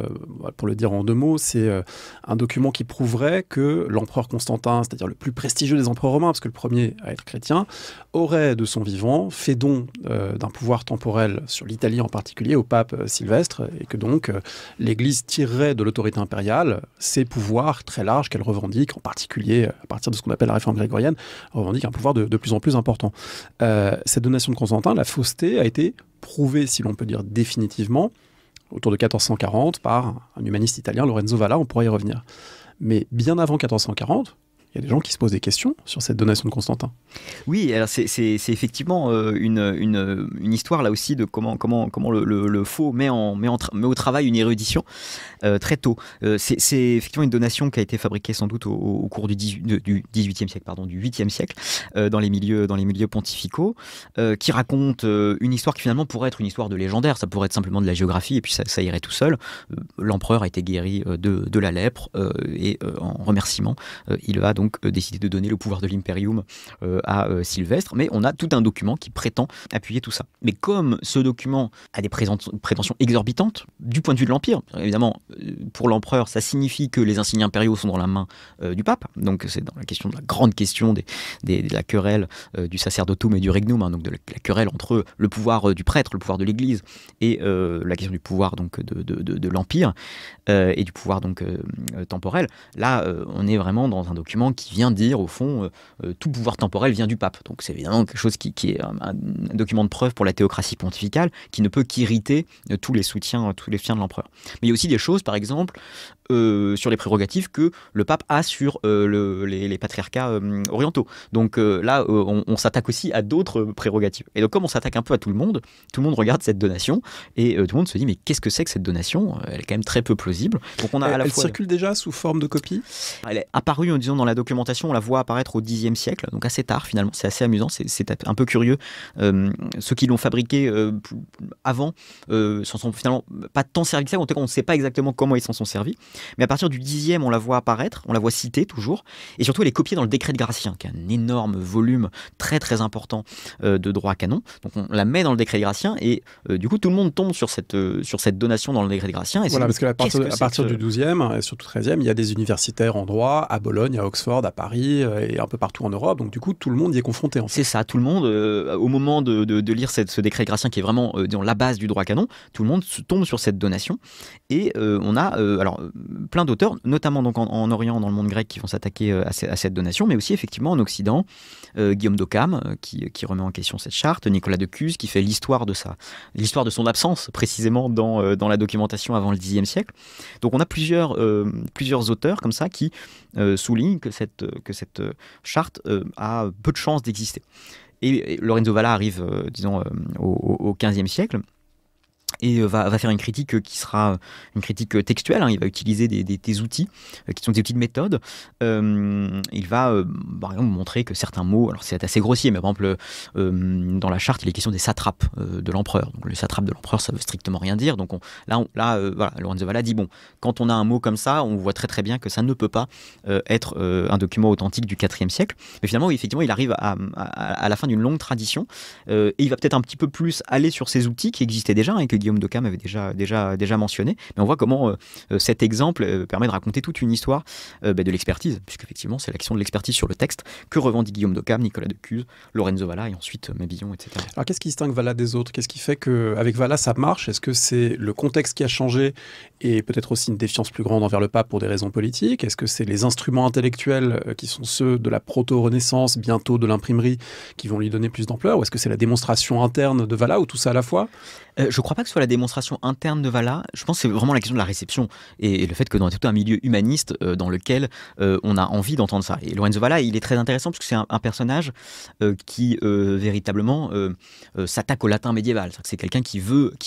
pour le dire en 2 mots, c'est un document qui prouverait que l'empereur Constantin, c'est-à-dire le plus prestigieux des empereurs romains, parce que le premier à être chrétien, aurait de son vivant fait don d'un pouvoir temporel sur l'Italie en particulier au pape Sylvestre, et que donc l'Église tirerait de l'autorité impériale ces pouvoirs très larges qu'elle revendique, en particulier à partir de ce qu'on appelle la réforme grégorienne, revendique un pouvoir de plus en plus important. Cette donation de Constantin, la fausseté a été prouvée, si l'on peut dire définitivement, autour de 1440 par un humaniste italien, Lorenzo Valla, on pourrait y revenir. Mais bien avant 1440, il y a des gens qui se posent des questions sur cette donation de Constantin. Oui, alors c'est effectivement une histoire là aussi de comment le faux met au travail une érudition très tôt. C'est effectivement une donation qui a été fabriquée sans doute au cours du 18e siècle, du 8e siècle, dans les milieux pontificaux, qui raconte une histoire qui finalement pourrait être une histoire de légendaire, ça pourrait être simplement de la géographie et puis ça irait tout seul. L'empereur a été guéri de la lèpre et en remerciement, il a donc décidé de donner le pouvoir de l'impérium à Sylvestre, mais on a tout un document qui prétend appuyer tout ça. Mais comme ce document a des prétentions exorbitantes du point de vue de l'Empire, évidemment, pour l'empereur, ça signifie que les insignes impériaux sont dans la main du pape, donc c'est dans la grande question de la querelle du sacerdotum et du regnum, donc de la querelle entre le pouvoir du prêtre, le pouvoir de l'Église, et la question du pouvoir donc de l'Empire, et du pouvoir donc temporel. Là, on est vraiment dans un document qui vient dire, au fond, tout pouvoir temporel vient du pape. Donc c'est évidemment quelque chose qui est un document de preuve pour la théocratie pontificale, qui ne peut qu'irriter tous les soutiens de l'empereur. Mais il y a aussi des choses, par exemple, sur les prérogatives que le pape a sur les patriarcats orientaux. Donc là, on s'attaque aussi à d'autres prérogatives. Et donc comme on s'attaque un peu à tout le monde regarde cette donation, et tout le monde se dit, mais qu'est-ce que c'est que cette donation ? Elle est quand même très peu plausible. Donc on a elle circule déjà sous forme de copie ? Elle est apparue, disons, dans la documentation, on la voit apparaître au Xe siècle, donc assez tard finalement, c'est assez amusant, c'est un peu curieux. Ceux qui l'ont fabriqué avant s'en sont finalement pas tant servis que ça, en tout cas on ne sait pas exactement comment ils s'en sont servis, mais à partir du Xe, on la voit apparaître, on la voit citée toujours, et surtout elle est copiée dans le décret de Gratien, qui est un énorme volume très très important de droit canon, donc on la met dans le décret de Gratien, et du coup tout le monde tombe sur cette donation dans le décret de Gratien. Et voilà, parce qu'à partir du XIIe et surtout XIIIe, il y a des universitaires en droit à Bologne, à Oxford, à Paris et un peu partout en Europe, donc du coup tout le monde y est confronté en fait. C'est ça, tout le monde, au moment de lire ce décret gratien qui est vraiment disons, la base du droit canon, tout le monde tombe sur cette donation. Et on a plein d'auteurs, notamment donc en Orient, dans le monde grec, qui vont s'attaquer à cette donation, mais aussi effectivement en Occident, Guillaume d'Occam qui remet en question cette charte, Nicolas de Cuse qui fait l'histoire de son absence précisément dans la documentation avant le Xe siècle. Donc on a plusieurs auteurs comme ça qui soulignent que cette charte a peu de chances d'exister. Et Lorenzo Valla arrive, au XVe siècle, et va faire une critique qui sera une critique textuelle. Il va utiliser des outils qui sont des outils de méthode. Il va par exemple montrer que certains mots, alors c'est assez grossier, mais par exemple dans la charte il est question des satrapes de l'empereur. Donc le satrape de l'empereur, ça veut strictement rien dire. Donc Lorenzo Valla dit quand on a un mot comme ça, on voit très très bien que ça ne peut pas être un document authentique du IVe siècle. Mais finalement, effectivement, il arrive à la fin d'une longue tradition, et il va peut-être un petit peu plus aller sur ces outils qui existaient déjà et que Guillaume d'Occam avait déjà mentionné. Mais on voit comment cet exemple permet de raconter toute une histoire de l'expertise, puisqu'effectivement c'est la question de l'expertise sur le texte que revendique Guillaume d'Occam, Nicolas de Cuse, Lorenzo Valla et ensuite Mabillon, etc. Alors qu'est-ce qui distingue Valla des autres? Qu'est-ce qui fait qu'avec Valla ça marche? Est-ce que c'est le contexte qui a changé et peut-être aussi une défiance plus grande envers le pape pour des raisons politiques? Est-ce que c'est les instruments intellectuels qui sont ceux de la proto-renaissance, bientôt de l'imprimerie, qui vont lui donner plus d'ampleur? Ou est-ce que c'est la démonstration interne de Valla, ou tout ça à la fois? Je ne crois pas que ce soit la démonstration interne de Valla. Je pense que c'est vraiment la question de la réception et le fait que dans tout un milieu humaniste dans lequel on a envie d'entendre ça. Et Lorenzo Valla, il est très intéressant parce que c'est un personnage qui véritablement s'attaque au latin médiéval. C'est quelqu'un qui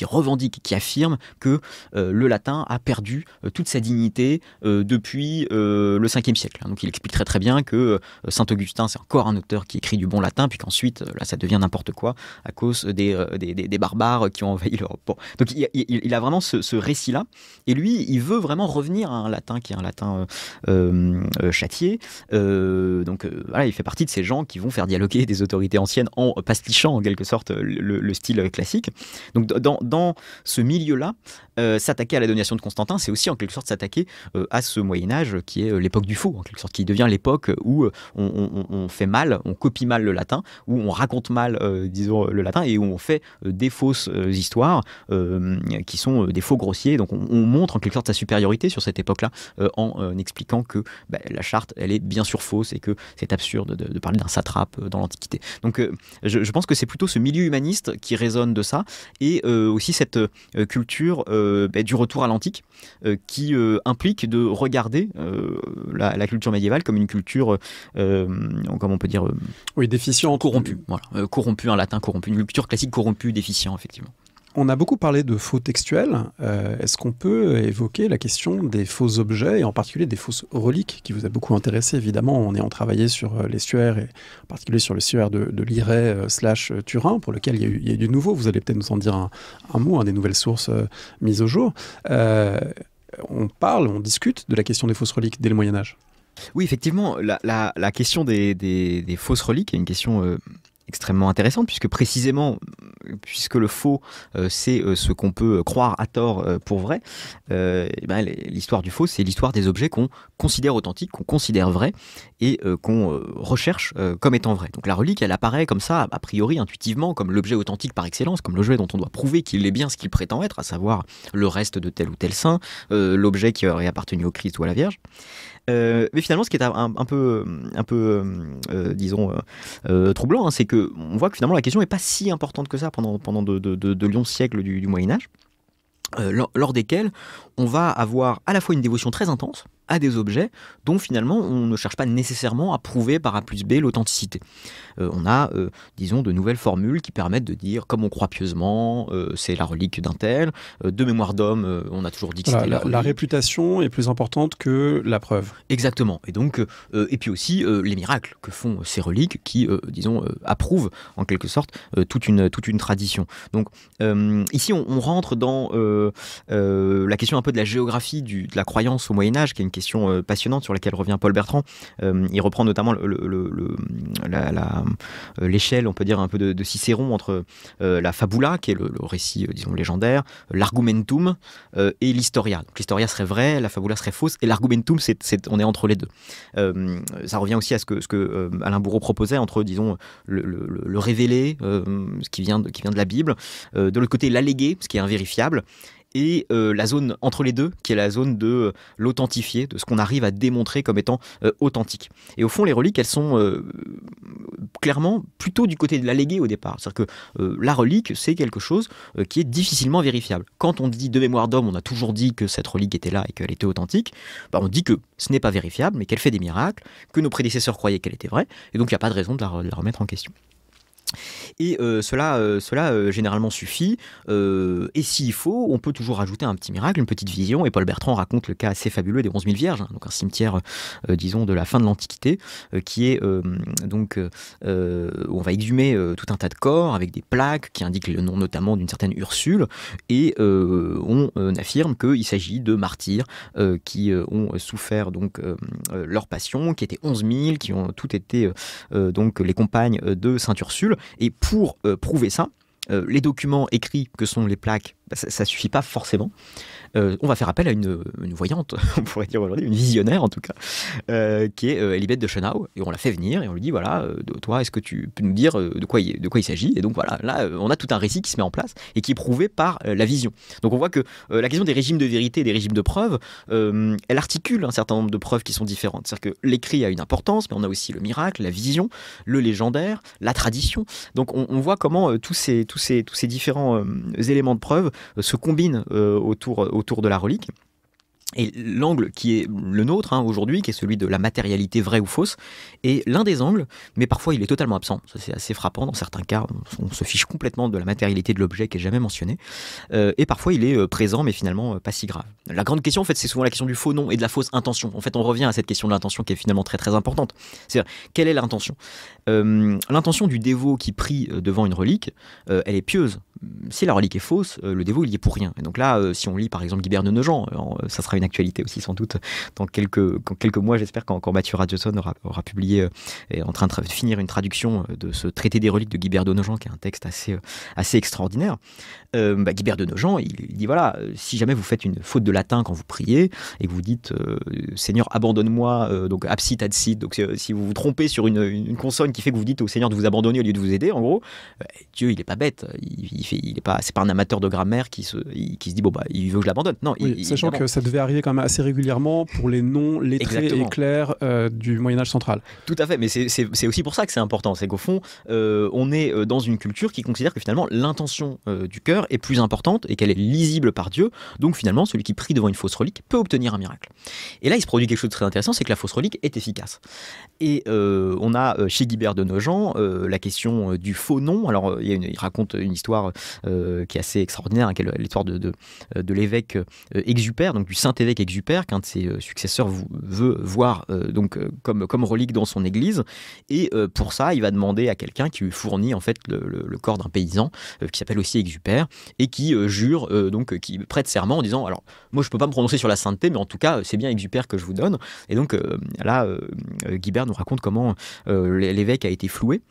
revendique, qui affirme que le latin a perdu toute sa dignité depuis le 5e siècle. Donc il explique très très bien que Saint Augustin, c'est encore un auteur qui écrit du bon latin, puis qu'ensuite là ça devient n'importe quoi à cause des barbares qui ont envahi l'Europe. Bon. Donc il a vraiment ce récit-là, et lui, il veut vraiment revenir à un latin qui est un latin châtié. Il fait partie de ces gens qui vont faire dialoguer des autorités anciennes en pastichant en quelque sorte le style classique. Donc dans ce milieu-là, s'attaquer à la donation de Constantin, c'est aussi en quelque sorte s'attaquer à ce Moyen-Âge qui est l'époque du faux, en quelque sorte, qui devient l'époque où on fait mal, on copie mal le latin, où on raconte mal, le latin, et où on fait des fausses histoires qui sont des faux grossiers. Donc on montre en quelque sorte sa supériorité sur cette époque-là en expliquant que la charte, elle est bien sûr fausse et que c'est absurde de parler d'un satrape dans l'Antiquité. Donc je pense que c'est plutôt ce milieu humaniste qui résonne de ça, et aussi cette culture du retour à l'antique qui implique de regarder la culture médiévale comme une culture, comme on peut dire, déficiente, corrompue. Voilà. Corrompue, un latin corrompu, une culture classique corrompue, déficient, effectivement. On a beaucoup parlé de faux textuels. Est-ce qu'on peut évoquer la question des faux objets, et en particulier des fausses reliques, qui vous a beaucoup intéressé, évidemment, en ayant travaillé sur les suaires, et en particulier sur le suaire de Liray / Turin, pour lequel il y a eu du nouveau. Vous allez peut-être nous en dire un mot, des nouvelles sources mises au jour. On discute de la question des fausses reliques dès le Moyen-Âge. Oui, effectivement, la question des fausses reliques est une question extrêmement intéressante, puisque le faux, c'est ce qu'on peut croire à tort pour vrai. L'histoire du faux, c'est l'histoire des objets qu'on considère authentiques, qu'on considère vrais, et qu'on recherche comme étant vrais. Donc la relique, elle apparaît comme ça, a priori, intuitivement, comme l'objet authentique par excellence, comme l'objet dont on doit prouver qu'il est bien ce qu'il prétend être, à savoir le reste de tel ou tel saint, l'objet qui aurait appartenu au Christ ou à la Vierge. Mais finalement, ce qui est un peu troublant, c'est qu'on voit que finalement la question n'est pas si importante que ça pendant de longs siècles du Moyen-Âge, lors desquels on va avoir à la fois une dévotion très intense à des objets dont finalement on ne cherche pas nécessairement à prouver par A plus B l'authenticité. On a, de nouvelles formules qui permettent de dire, comme on croit pieusement, c'est la relique d'un tel, de mémoire d'homme, on a toujours dit que c'était la relique. La réputation est plus importante que la preuve. Exactement. Et donc, et puis aussi les miracles que font ces reliques qui, approuvent en quelque sorte toute une tradition. Donc ici on rentre dans la question un peu de la géographie de la croyance au Moyen-Âge, qui est une question passionnante sur laquelle revient Paul Bertrand. Il reprend notamment l'échelle, on peut dire, un peu de Cicéron entre la fabula, qui est le récit, disons, légendaire, l'argumentum et l'historia. Donc l'historia serait vraie, la fabula serait fausse, et l'argumentum, on est entre les deux. Ça revient aussi à ce que Alain Bourreau proposait entre, disons, le révélé, ce qui vient de la Bible, de l'autre côté l'allégué, ce qui est invérifiable, et la zone entre les deux, qui est la zone de l'authentifié, de ce qu'on arrive à démontrer comme étant authentique. Et au fond, les reliques, elles sont clairement plutôt du côté de l'allégué au départ. C'est-à-dire que la relique, c'est quelque chose qui est difficilement vérifiable. Quand on dit de mémoire d'homme, on a toujours dit que cette relique était là et qu'elle était authentique, on dit que ce n'est pas vérifiable, mais qu'elle fait des miracles, que nos prédécesseurs croyaient qu'elle était vraie, et donc il n'y a pas de raison de la remettre en question. Et cela généralement suffit, et s'il faut, on peut toujours rajouter un petit miracle, une petite vision, et Paul Bertrand raconte le cas assez fabuleux des 11 000 Vierges, donc un cimetière, disons, de la fin de l'Antiquité, qui est où on va exhumer tout un tas de corps avec des plaques qui indiquent le nom notamment d'une certaine Ursule, et on affirme qu'il s'agit de martyrs qui ont souffert donc leur passion, qui étaient 11 000, qui ont toutes été donc les compagnes de Sainte Ursule. Et pour prouver ça, les documents écrits que sont les plaques, ça ne suffit pas forcément. On va faire appel à une voyante, on pourrait dire aujourd'hui, une visionnaire en tout cas, qui est Elisabeth de Schönau, et on la fait venir et on lui dit voilà, toi, est-ce que tu peux nous dire de quoi il s'agit? Et donc voilà, là, on a tout un récit qui se met en place et qui est prouvé par la vision. Donc on voit que la question des régimes de vérité et des régimes de preuve, elle articule un certain nombre de preuves qui sont différentes. C'est-à-dire que l'écrit a une importance, mais on a aussi le miracle, la vision, le légendaire, la tradition. Donc on voit comment tous ces différents éléments de preuve se combinent autour de la relique. Et l'angle qui est le nôtre aujourd'hui, qui est celui de la matérialité vraie ou fausse, est l'un des angles, mais parfois il est totalement absent. Ça, c'est assez frappant. Dans certains cas, on se fiche complètement de la matérialité de l'objet qui n'est jamais mentionné. Et parfois il est présent, mais finalement pas si grave. La grande question, en fait, c'est souvent la question du faux nom et de la fausse intention. En fait, on revient à cette question de l'intention qui est finalement très très importante. C'est-à-dire, quelle est l'intention? L'intention du dévot qui prie devant une relique, elle est pieuse. Si la relique est fausse, le dévot il y est pour rien. Et donc là, si on lit par exemple Guibert de Nogent, ça sera une actualité aussi sans doute dans quelques mois, j'espère, quand Mathieu Radjosson aura publié, est en train de finir une traduction de ce traité des reliques de Guibert de Nogent, qui est un texte assez extraordinaire. Guibert de Nogent, il dit voilà, si jamais vous faites une faute de latin quand vous priez et que vous dites Seigneur abandonne-moi, donc absit adsit, donc si vous vous trompez sur une consonne qui fait que vous dites au Seigneur de vous abandonner au lieu de vous aider, en gros, Dieu il est pas bête, c'est pas un amateur de grammaire qui se dit bon il veut que je l'abandonne. Non, oui, sachant que ça devait arriver quand même assez régulièrement pour les noms lettrés et clairs du Moyen-Âge central. Tout à fait, mais c'est aussi pour ça que c'est important, c'est qu'au fond on est dans une culture qui considère que finalement l'intention du cœur est plus importante et qu'elle est lisible par Dieu, donc finalement celui qui prie devant une fausse relique peut obtenir un miracle. Et là il se produit quelque chose de très intéressant, c'est que la fausse relique est efficace. Et on a chez Guibert de Nogent la question du faux nom. Alors il raconte une histoire qui est assez extraordinaire, qui est l'histoire de l'évêque Exupère, donc du saint-évêque Exupère, qu'un de ses successeurs veut voir comme relique dans son église, et pour ça il va demander à quelqu'un qui lui fournit en fait le corps d'un paysan qui s'appelle aussi Exupère et qui jure, qui prête serment en disant alors moi je peux pas me prononcer sur la sainteté, mais en tout cas c'est bien Exupère que je vous donne. Et donc là Guibert nous raconte comment l'évêque a été floué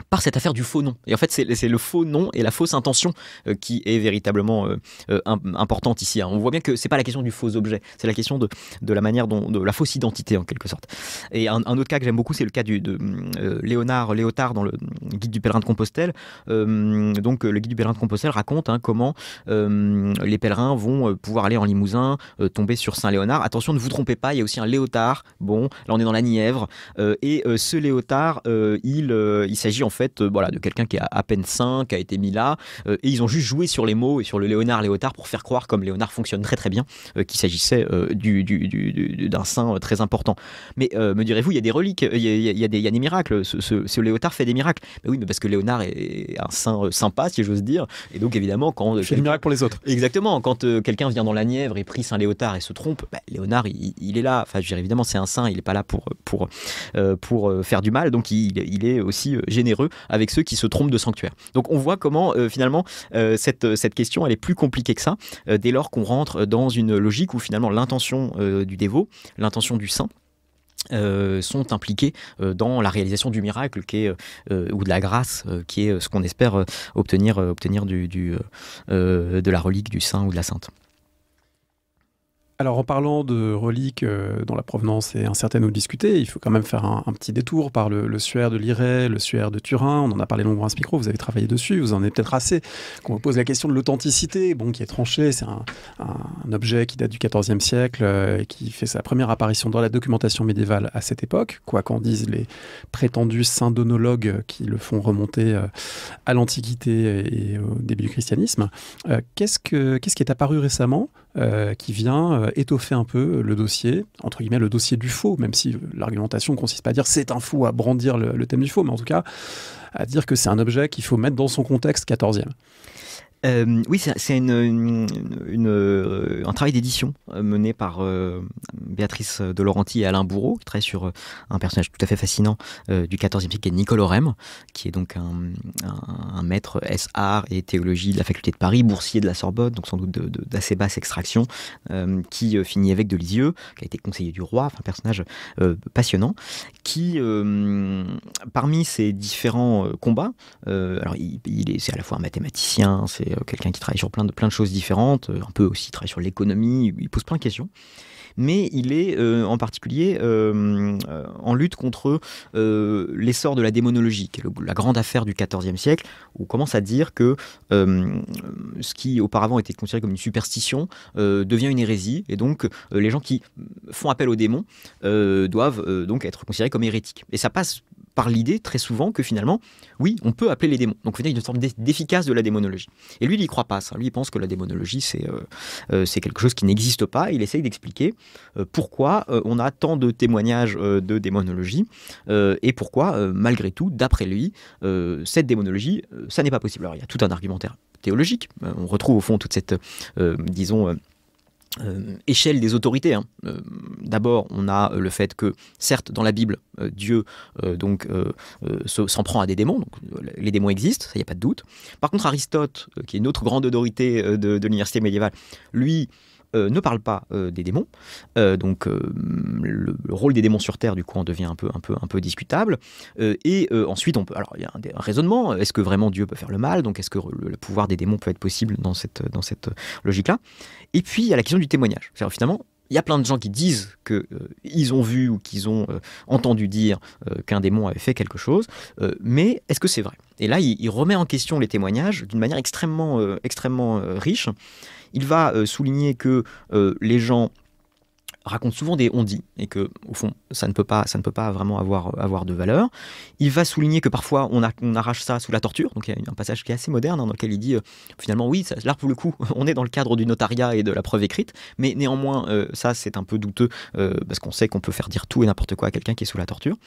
par cette affaire du faux nom. Et en fait, c'est le faux nom et la fausse intention qui est véritablement importante ici. On voit bien que c'est pas la question du faux objet, c'est la question de la manière de la fausse identité en quelque sorte. Et un autre cas que j'aime beaucoup, c'est le cas de Léotard dans le Guide du pèlerin de Compostelle. Donc le Guide du pèlerin de Compostelle raconte comment les pèlerins vont pouvoir aller en Limousin, tomber sur Saint-Léonard. Attention, ne vous trompez pas, il y a aussi un Léotard. Bon, là on est dans la Nièvre. Et ce Léotard, il s'agit en fait de quelqu'un qui est à peine saint, qui a été mis là, et ils ont juste joué sur les mots et sur le Léotard pour faire croire, comme Léonard fonctionne très très bien, qu'il s'agissait d'un saint très important. Mais me direz-vous, il y a des reliques, il y a des miracles, ce Léotard fait des miracles. Mais oui, mais parce que Léonard est un saint sympa, si j'ose dire, et donc évidemment quand... Il fait des miracles pour les autres. Exactement, quand quelqu'un vient dans la Nièvre et prie Saint Léotard et se trompe, Léonard il est là, enfin je veux dire, évidemment c'est un saint, il n'est pas là pour faire du mal, donc il est aussi généreux onéreux avec ceux qui se trompent de sanctuaire. Donc on voit comment finalement cette question elle est plus compliquée que ça, dès lors qu'on rentre dans une logique où finalement l'intention du dévot, l'intention du saint, sont impliqués dans la réalisation du miracle ou de la grâce, qui est ce qu'on espère obtenir de la relique du saint ou de la sainte. Alors en parlant de reliques dont la provenance est incertaine ou discutée, il faut quand même faire un petit détour par le suaire de Liray, le suaire de Turin. On en a parlé longuement à ce micro, vous avez travaillé dessus, vous en avez peut-être assez. Qu'on vous pose la question de l'authenticité, qui est tranchée. C'est un objet qui date du XIVe siècle et qui fait sa première apparition dans la documentation médiévale à cette époque, quoi qu'en disent les prétendus syndonologues qui le font remonter à l'Antiquité et au début du christianisme. Qu'est-ce qui est apparu récemment qui vient étoffer un peu le dossier, entre guillemets le dossier du faux, même si l'argumentation ne consiste pas à dire c'est un faux, à brandir le thème du faux, mais en tout cas à dire que c'est un objet qu'il faut mettre dans son contexte 14e. Oui, c'est un travail d'édition mené par Béatrice de Laurenti et Alain Bourreau, qui travaille sur un personnage tout à fait fascinant du XIVe siècle, qui est Nicole Orem, qui est donc un maître S.Art et théologie de la faculté de Paris, boursier de la Sorbonne, donc sans doute d'assez basse extraction, qui finit évêque de Lisieux, qui a été conseiller du roi, un personnage passionnant, qui, parmi ses différents combats, alors c'est à la fois un mathématicien, c'est quelqu'un qui travaille sur plein de choses différentes, un peu aussi travaille sur l'économie, il pose plein de questions. Mais il est en particulier en lutte contre l'essor de la démonologie, qui est la grande affaire du XIVe siècle, où on commence à dire que ce qui auparavant était considéré comme une superstition devient une hérésie, et donc les gens qui font appel aux démons doivent donc être considérés comme hérétiques. Et ça passe par l'idée très souvent que finalement, oui, on peut appeler les démons. Donc il y a une forme d'efficace de la démonologie. Et lui, il n'y croit pas ça. Lui, il pense que la démonologie, c'est quelque chose qui n'existe pas. Il essaye d'expliquer pourquoi on a tant de témoignages de démonologie et pourquoi, malgré tout, d'après lui, cette démonologie, ça n'est pas possible. Alors il y a tout un argumentaire théologique. On retrouve au fond toute cette, disons... échelle des autorités. D'abord, on a le fait que, certes, dans la Bible, Dieu s'en prend à des démons, donc les démons existent, ça, il n'y a pas de doute. Par contre, Aristote, qui est une autre grande autorité de l'université médiévale, lui, ne parle pas des démons, donc le rôle des démons sur Terre du coup en devient un peu discutable, et ensuite alors il y a un raisonnement, est-ce que vraiment Dieu peut faire le mal, donc est-ce que le pouvoir des démons peut être possible dans cette logique-là, et puis il y a la question du témoignage, c'est-à-dire finalement il y a plein de gens qui disent qu'ils ont vu ou qu'ils ont entendu dire qu'un démon avait fait quelque chose, mais est-ce que c'est vrai? Et là, il remet en question les témoignages d'une manière extrêmement riche. Il va souligner que les gens racontent souvent des on-dit et que au fond ça ne peut pas vraiment avoir de valeur. Il va souligner que parfois on arrache ça sous la torture, donc il y a un passage qui est assez moderne dans lequel il dit finalement oui, là pour le coup on est dans le cadre du notariat et de la preuve écrite, mais néanmoins ça c'est un peu douteux parce qu'on sait qu'on peut faire dire tout et n'importe quoi à quelqu'un qui est sous la torture.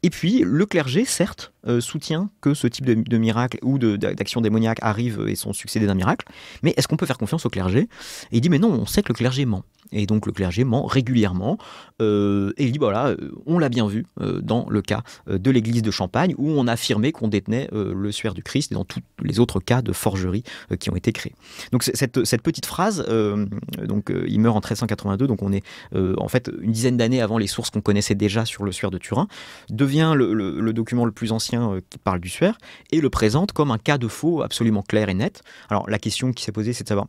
Et puis, le clergé, certes, soutient que ce type de miracle ou d'action démoniaque arrive et sont succédés d'un miracle, mais est-ce qu'on peut faire confiance au clergé? Et il dit, mais non, on sait que le clergé ment. Et donc, le clergé ment régulièrement. Et il dit, voilà, on l'a bien vu dans le cas de l'église de Champagne, où on a affirmé qu'on détenait le suaire du Christ, et dans tous les autres cas de forgerie qui ont été créés. Donc, cette petite phrase, il meurt en 1382, donc on est en fait une dizaine d'années avant les sources qu'on connaissait déjà sur le suaire de Turin, devient le document le plus ancien qui parle du suaire et le présente comme un cas de faux absolument clair et net. Alors la question qui s'est posée, c'est de savoir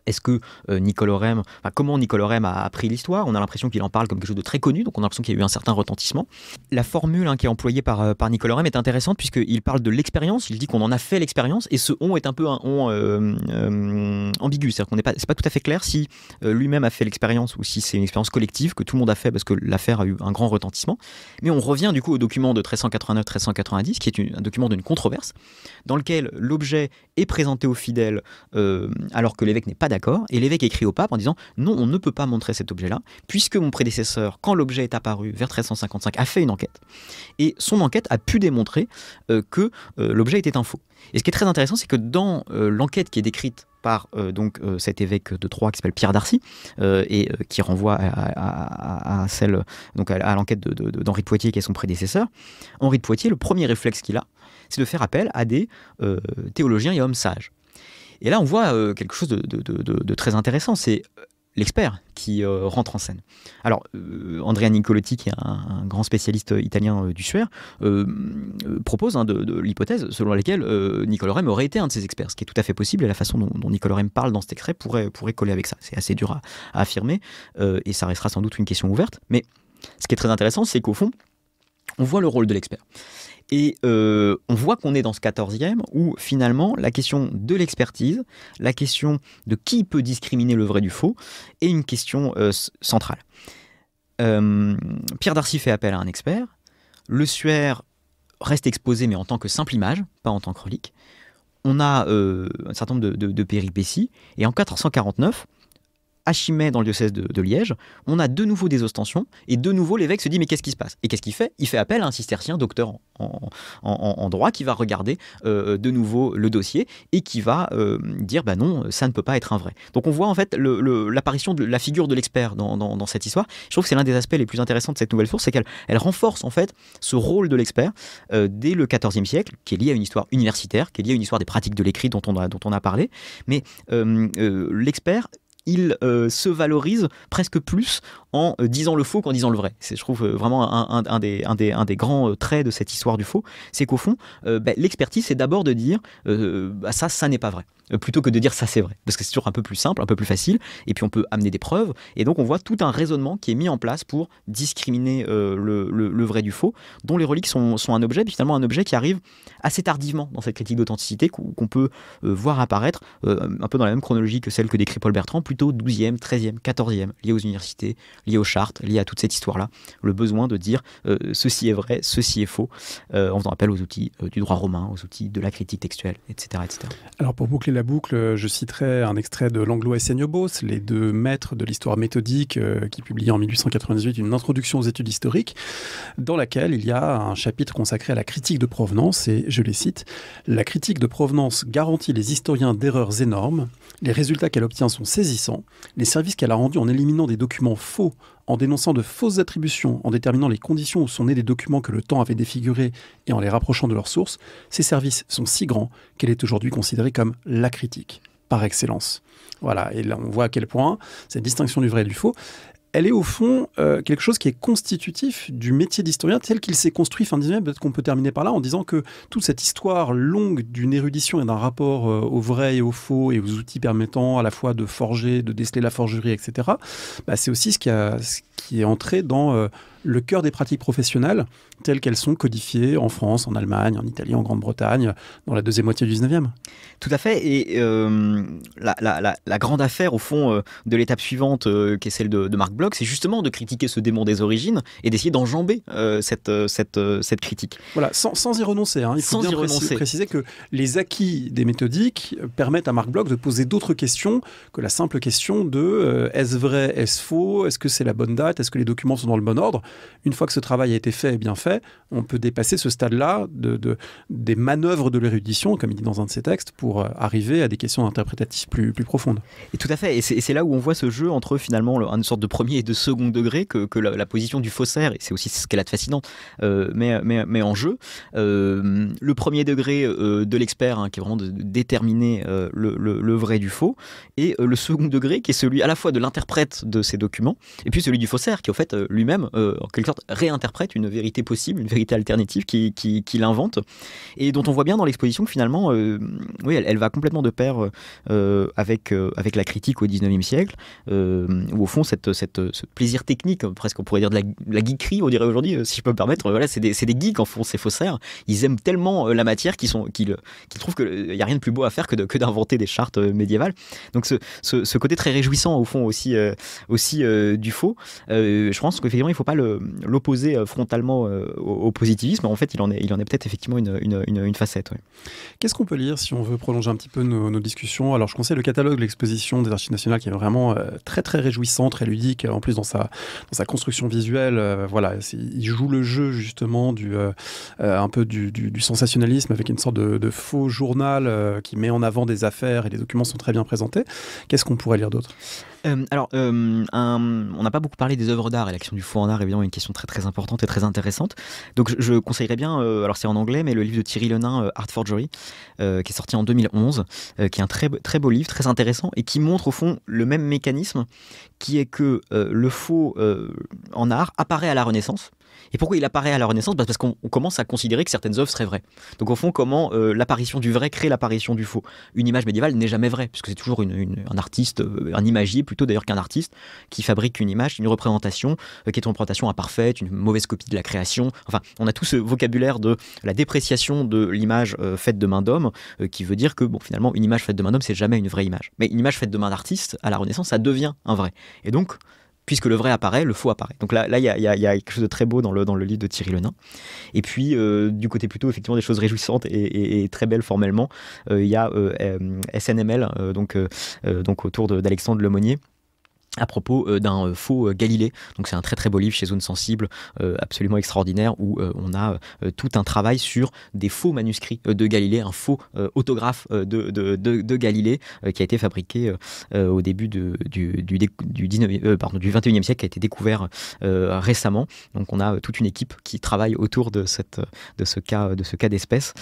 est-ce que Nicole Orem, comment Nicole Orem a appris l'histoire? On a l'impression qu'il en parle comme quelque chose de très connu, donc on a l'impression qu'il y a eu un certain retentissement. La formule qui est employée par Nicole Orem est intéressante puisqu'il parle de l'expérience, il dit qu'on en a fait l'expérience, et ce « on » est un peu un « on » ambigu, c'est-à-dire c'est pas tout à fait clair si lui-même a fait l'expérience ou si c'est une expérience collective que tout le monde a fait parce que l'affaire a eu un grand retentissement. Mais on revient du coup au document de 1389-1390, qui est un document d'une controverse, dans lequel l'objet est présenté aux fidèles alors que l'évêque n'est pas d'accord, et l'évêque écrit au pape en disant non, on ne peut pas montrer cet objet-là, puisque mon prédécesseur, quand l'objet est apparu vers 1355, a fait une enquête, et son enquête a pu démontrer que l'objet était un faux. Et ce qui est très intéressant, c'est que dans l'enquête qui est décrite par cet évêque de Troyes qui s'appelle Pierre d'Arcy et qui renvoie à l'enquête d'Henri de Poitiers qui est son prédécesseur. Henri de Poitiers, le premier réflexe qu'il a, c'est de faire appel à des théologiens et hommes sages. Et là, on voit quelque chose de très intéressant, c'est l'expert qui rentre en scène. Alors, Andrea Nicolotti, qui est un grand spécialiste italien du Suaire, propose de l'hypothèse selon laquelle Nicole Rem aurait été un de ces experts, ce qui est tout à fait possible, et la façon dont Nicole Rem parle dans cet extrait pourrait coller avec ça. C'est assez dur à affirmer, et ça restera sans doute une question ouverte, mais ce qui est très intéressant, c'est qu'au fond, on voit le rôle de l'expert. Et on voit qu'on est dans ce 14e où finalement la question de l'expertise, la question de qui peut discriminer le vrai du faux est une question centrale. Pierre d'Arcy fait appel à un expert, le Suaire reste exposé mais en tant que simple image, pas en tant que relique. On a un certain nombre de péripéties et en 449, à Chimay, dans le diocèse de Liège, on a de nouveau des ostensions, et de nouveau l'évêque se dit mais qu'est-ce qui se passe? Et qu'est-ce qu'il fait? Il fait appel à un cistercien docteur en droit qui va regarder de nouveau le dossier et qui va dire bah non, ça ne peut pas être un vrai. Donc on voit en fait l'apparition de la figure de l'expert dans cette histoire. Je trouve que c'est l'un des aspects les plus intéressants de cette nouvelle source, c'est qu'elle renforce en fait ce rôle de l'expert dès le XIVe siècle, qui est lié à une histoire universitaire, qui est lié à une histoire des pratiques de l'écrit dont on a parlé, mais l'expert il se valorise presque plus en disant le faux qu'en disant le vrai. Je trouve vraiment un des grands traits de cette histoire du faux, c'est qu'au fond, l'expertise, c'est d'abord de dire ça n'est pas vrai, plutôt que de dire ça c'est vrai, parce que c'est toujours un peu plus simple, un peu plus facile, et puis on peut amener des preuves, et donc on voit tout un raisonnement qui est mis en place pour discriminer le vrai du faux, dont les reliques sont un objet, puis finalement un objet qui arrive assez tardivement dans cette critique d'authenticité qu'on peut voir apparaître un peu dans la même chronologie que celle que décrit Paul Bertrand, plutôt 12e, 13e, 14e, lié aux universités, lié aux chartes, lié à toute cette histoire-là, le besoin de dire ceci est vrai, ceci est faux, en faisant appel aux outils du droit romain, aux outils de la critique textuelle, etc. etc. Alors pour boucler la boucle, je citerai un extrait de Langlois et Seignobos, les deux maîtres de l'histoire méthodique, qui publiaient en 1898 une introduction aux études historiques, dans laquelle il y a un chapitre consacré à la critique de provenance, et je les cite, « La critique de provenance garantit les historiens d'erreurs énormes, les résultats qu'elle obtient sont saisissants, les services qu'elle a rendus en éliminant des documents faux, en dénonçant de fausses attributions, en déterminant les conditions où sont nés des documents que le temps avait défigurés et en les rapprochant de leurs sources, ces services sont si grands qu'elle est aujourd'hui considérée comme la critique, par excellence. » Voilà, et là on voit à quel point cette distinction du vrai et du faux, elle est au fond quelque chose qui est constitutif du métier d'historien tel qu'il s'est construit fin 19e. Peut-être qu'on peut terminer par là en disant que toute cette histoire longue d'une érudition et d'un rapport au vrai et au faux et aux outils permettant à la fois de forger, de déceler la forgerie, etc., c'est aussi ce qui est entré dans le cœur des pratiques professionnelles telles qu'elles sont codifiées en France, en Allemagne, en Italie, en Grande-Bretagne, dans la deuxième moitié du 19e. Tout à fait, et la grande affaire au fond de l'étape suivante qui est celle de Marc Bloch, c'est justement de critiquer ce démon des origines et d'essayer d'enjamber cette critique. Voilà, sans y renoncer. Il faut bien préciser que les acquis des méthodiques permettent à Marc Bloch de poser d'autres questions que la simple question de est-ce vrai, est-ce faux, est-ce que c'est la bonne date, est-ce que les documents sont dans le bon ordre. Une fois que ce travail a été fait et bien fait, on peut dépasser ce stade-là des manœuvres de l'érudition, comme il dit dans un de ses textes, pour arriver à des questions interprétatives plus profondes. Et tout à fait, et c'est là où on voit ce jeu entre finalement une sorte de premier et de second degré que la position du faussaire, et c'est aussi ce qu'elle a de fascinant, met en jeu. Le premier degré de l'expert, qui est vraiment de déterminer le vrai du faux, et le second degré qui est celui à la fois de l'interprète de ces documents, et puis celui du faussaire qui au fait lui-même en quelque sorte réinterprète une vérité possible, une vérité alternative qu'il invente, et dont on voit bien dans l'exposition que finalement oui, elle va complètement de pair avec la critique au 19e siècle, où au fond ce plaisir technique, presque on pourrait dire de la geekerie, on dirait aujourd'hui, si je peux me permettre, voilà, c'est des geeks en fond, ces faussaires, ils aiment tellement la matière qu'ils trouvent qu'il n'y a rien de plus beau à faire que d'inventer des chartes médiévales. Donc ce côté très réjouissant au fond aussi du faux, je pense qu'effectivement il ne faut pas le l'opposer frontalement au positivisme. En fait, il en est peut-être effectivement une facette. Ouais. Qu'est-ce qu'on peut lire si on veut prolonger un petit peu nos discussions ? Alors, je conseille le catalogue de l'exposition des Archives nationales qui est vraiment très très réjouissant, très ludique. En plus, dans sa construction visuelle, il joue le jeu justement un peu du sensationnalisme avec une sorte de faux journal qui met en avant des affaires et les documents sont très bien présentés. Qu'est-ce qu'on pourrait lire d'autre ? On n'a pas beaucoup parlé des œuvres d'art et la question du faux en art, évidemment, est une question très très importante et très intéressante. Donc je conseillerais bien, alors c'est en anglais, mais le livre de Thierry Lenain, Art Forgery, qui est sorti en 2011, qui est un très, très beau livre, très intéressant, et qui montre au fond le même mécanisme, qui est que le faux en art apparaît à la Renaissance. Et pourquoi il apparaît à la Renaissance ? Parce qu'on commence à considérer que certaines œuvres seraient vraies. Donc au fond, comment l'apparition du vrai crée l'apparition du faux ? Une image médiévale n'est jamais vraie, puisque c'est toujours un artiste, un imagier plutôt d'ailleurs qu'un artiste, qui fabrique une image, une représentation, qui est une représentation imparfaite, une mauvaise copie de la création. Enfin, on a tout ce vocabulaire de la dépréciation de l'image faite de main d'homme, qui veut dire que finalement, une image faite de main d'homme, c'est jamais une vraie image. Mais une image faite de main d'artiste, à la Renaissance, ça devient un vrai. Et donc, puisque le vrai apparaît, le faux apparaît. Donc là, il y a quelque chose de très beau dans le livre de Thierry Lenain. Et puis, du côté plutôt, effectivement, des choses réjouissantes et très belles formellement, il y a SNML, donc autour d'Alexandre Lemonnier, à propos d'un faux Galilée. Donc c'est un très très beau livre chez Zone Sensible, absolument extraordinaire, où on a tout un travail sur des faux manuscrits de Galilée, un faux autographe de Galilée qui a été fabriqué au début du 21e siècle, qui a été découvert récemment. Donc on a toute une équipe qui travaille autour de ce cas d'espèce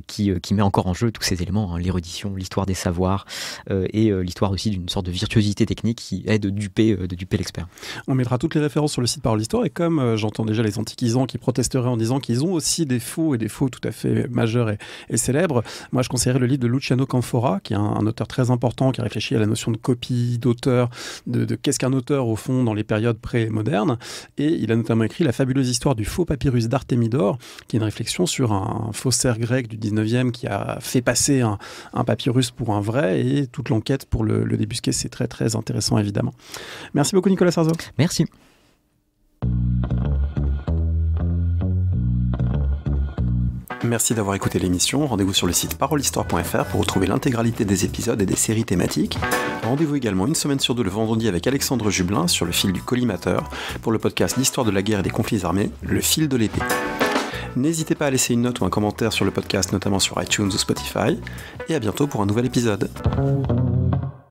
qui met encore en jeu tous ces éléments, hein, l'érudition, l'histoire des savoirs et l'histoire aussi d'une sorte de virtuosité technique qui aide de duper l'expert. On mettra toutes les références sur le site Parole d'Histoire, et comme j'entends déjà les antiquisants qui protesteraient en disant qu'ils ont aussi des faux, et des faux tout à fait majeurs et célèbres, moi je conseillerais le livre de Luciano Canfora, qui est un auteur très important, qui a réfléchi à la notion de copie, d'auteur, de qu'est-ce qu'un auteur au fond dans les périodes pré-modernes, et il a notamment écrit La fabuleuse histoire du faux papyrus d'Artémidore, qui est une réflexion sur un faussaire grec du 19e qui a fait passer un papyrus pour un vrai, et toute l'enquête pour le débusquer. C'est très très intéressant évidemment. Merci beaucoup Nicolas Sarzeau. Merci. Merci d'avoir écouté l'émission. Rendez-vous sur le site parolehistoire.fr pour retrouver l'intégralité des épisodes et des séries thématiques. Rendez-vous également une semaine sur deux le vendredi avec Alexandre Jublin sur le fil du collimateur pour le podcast d'histoire de la guerre et des conflits armés, Le fil de l'épée. N'hésitez pas à laisser une note ou un commentaire sur le podcast, notamment sur iTunes ou Spotify. Et à bientôt pour un nouvel épisode.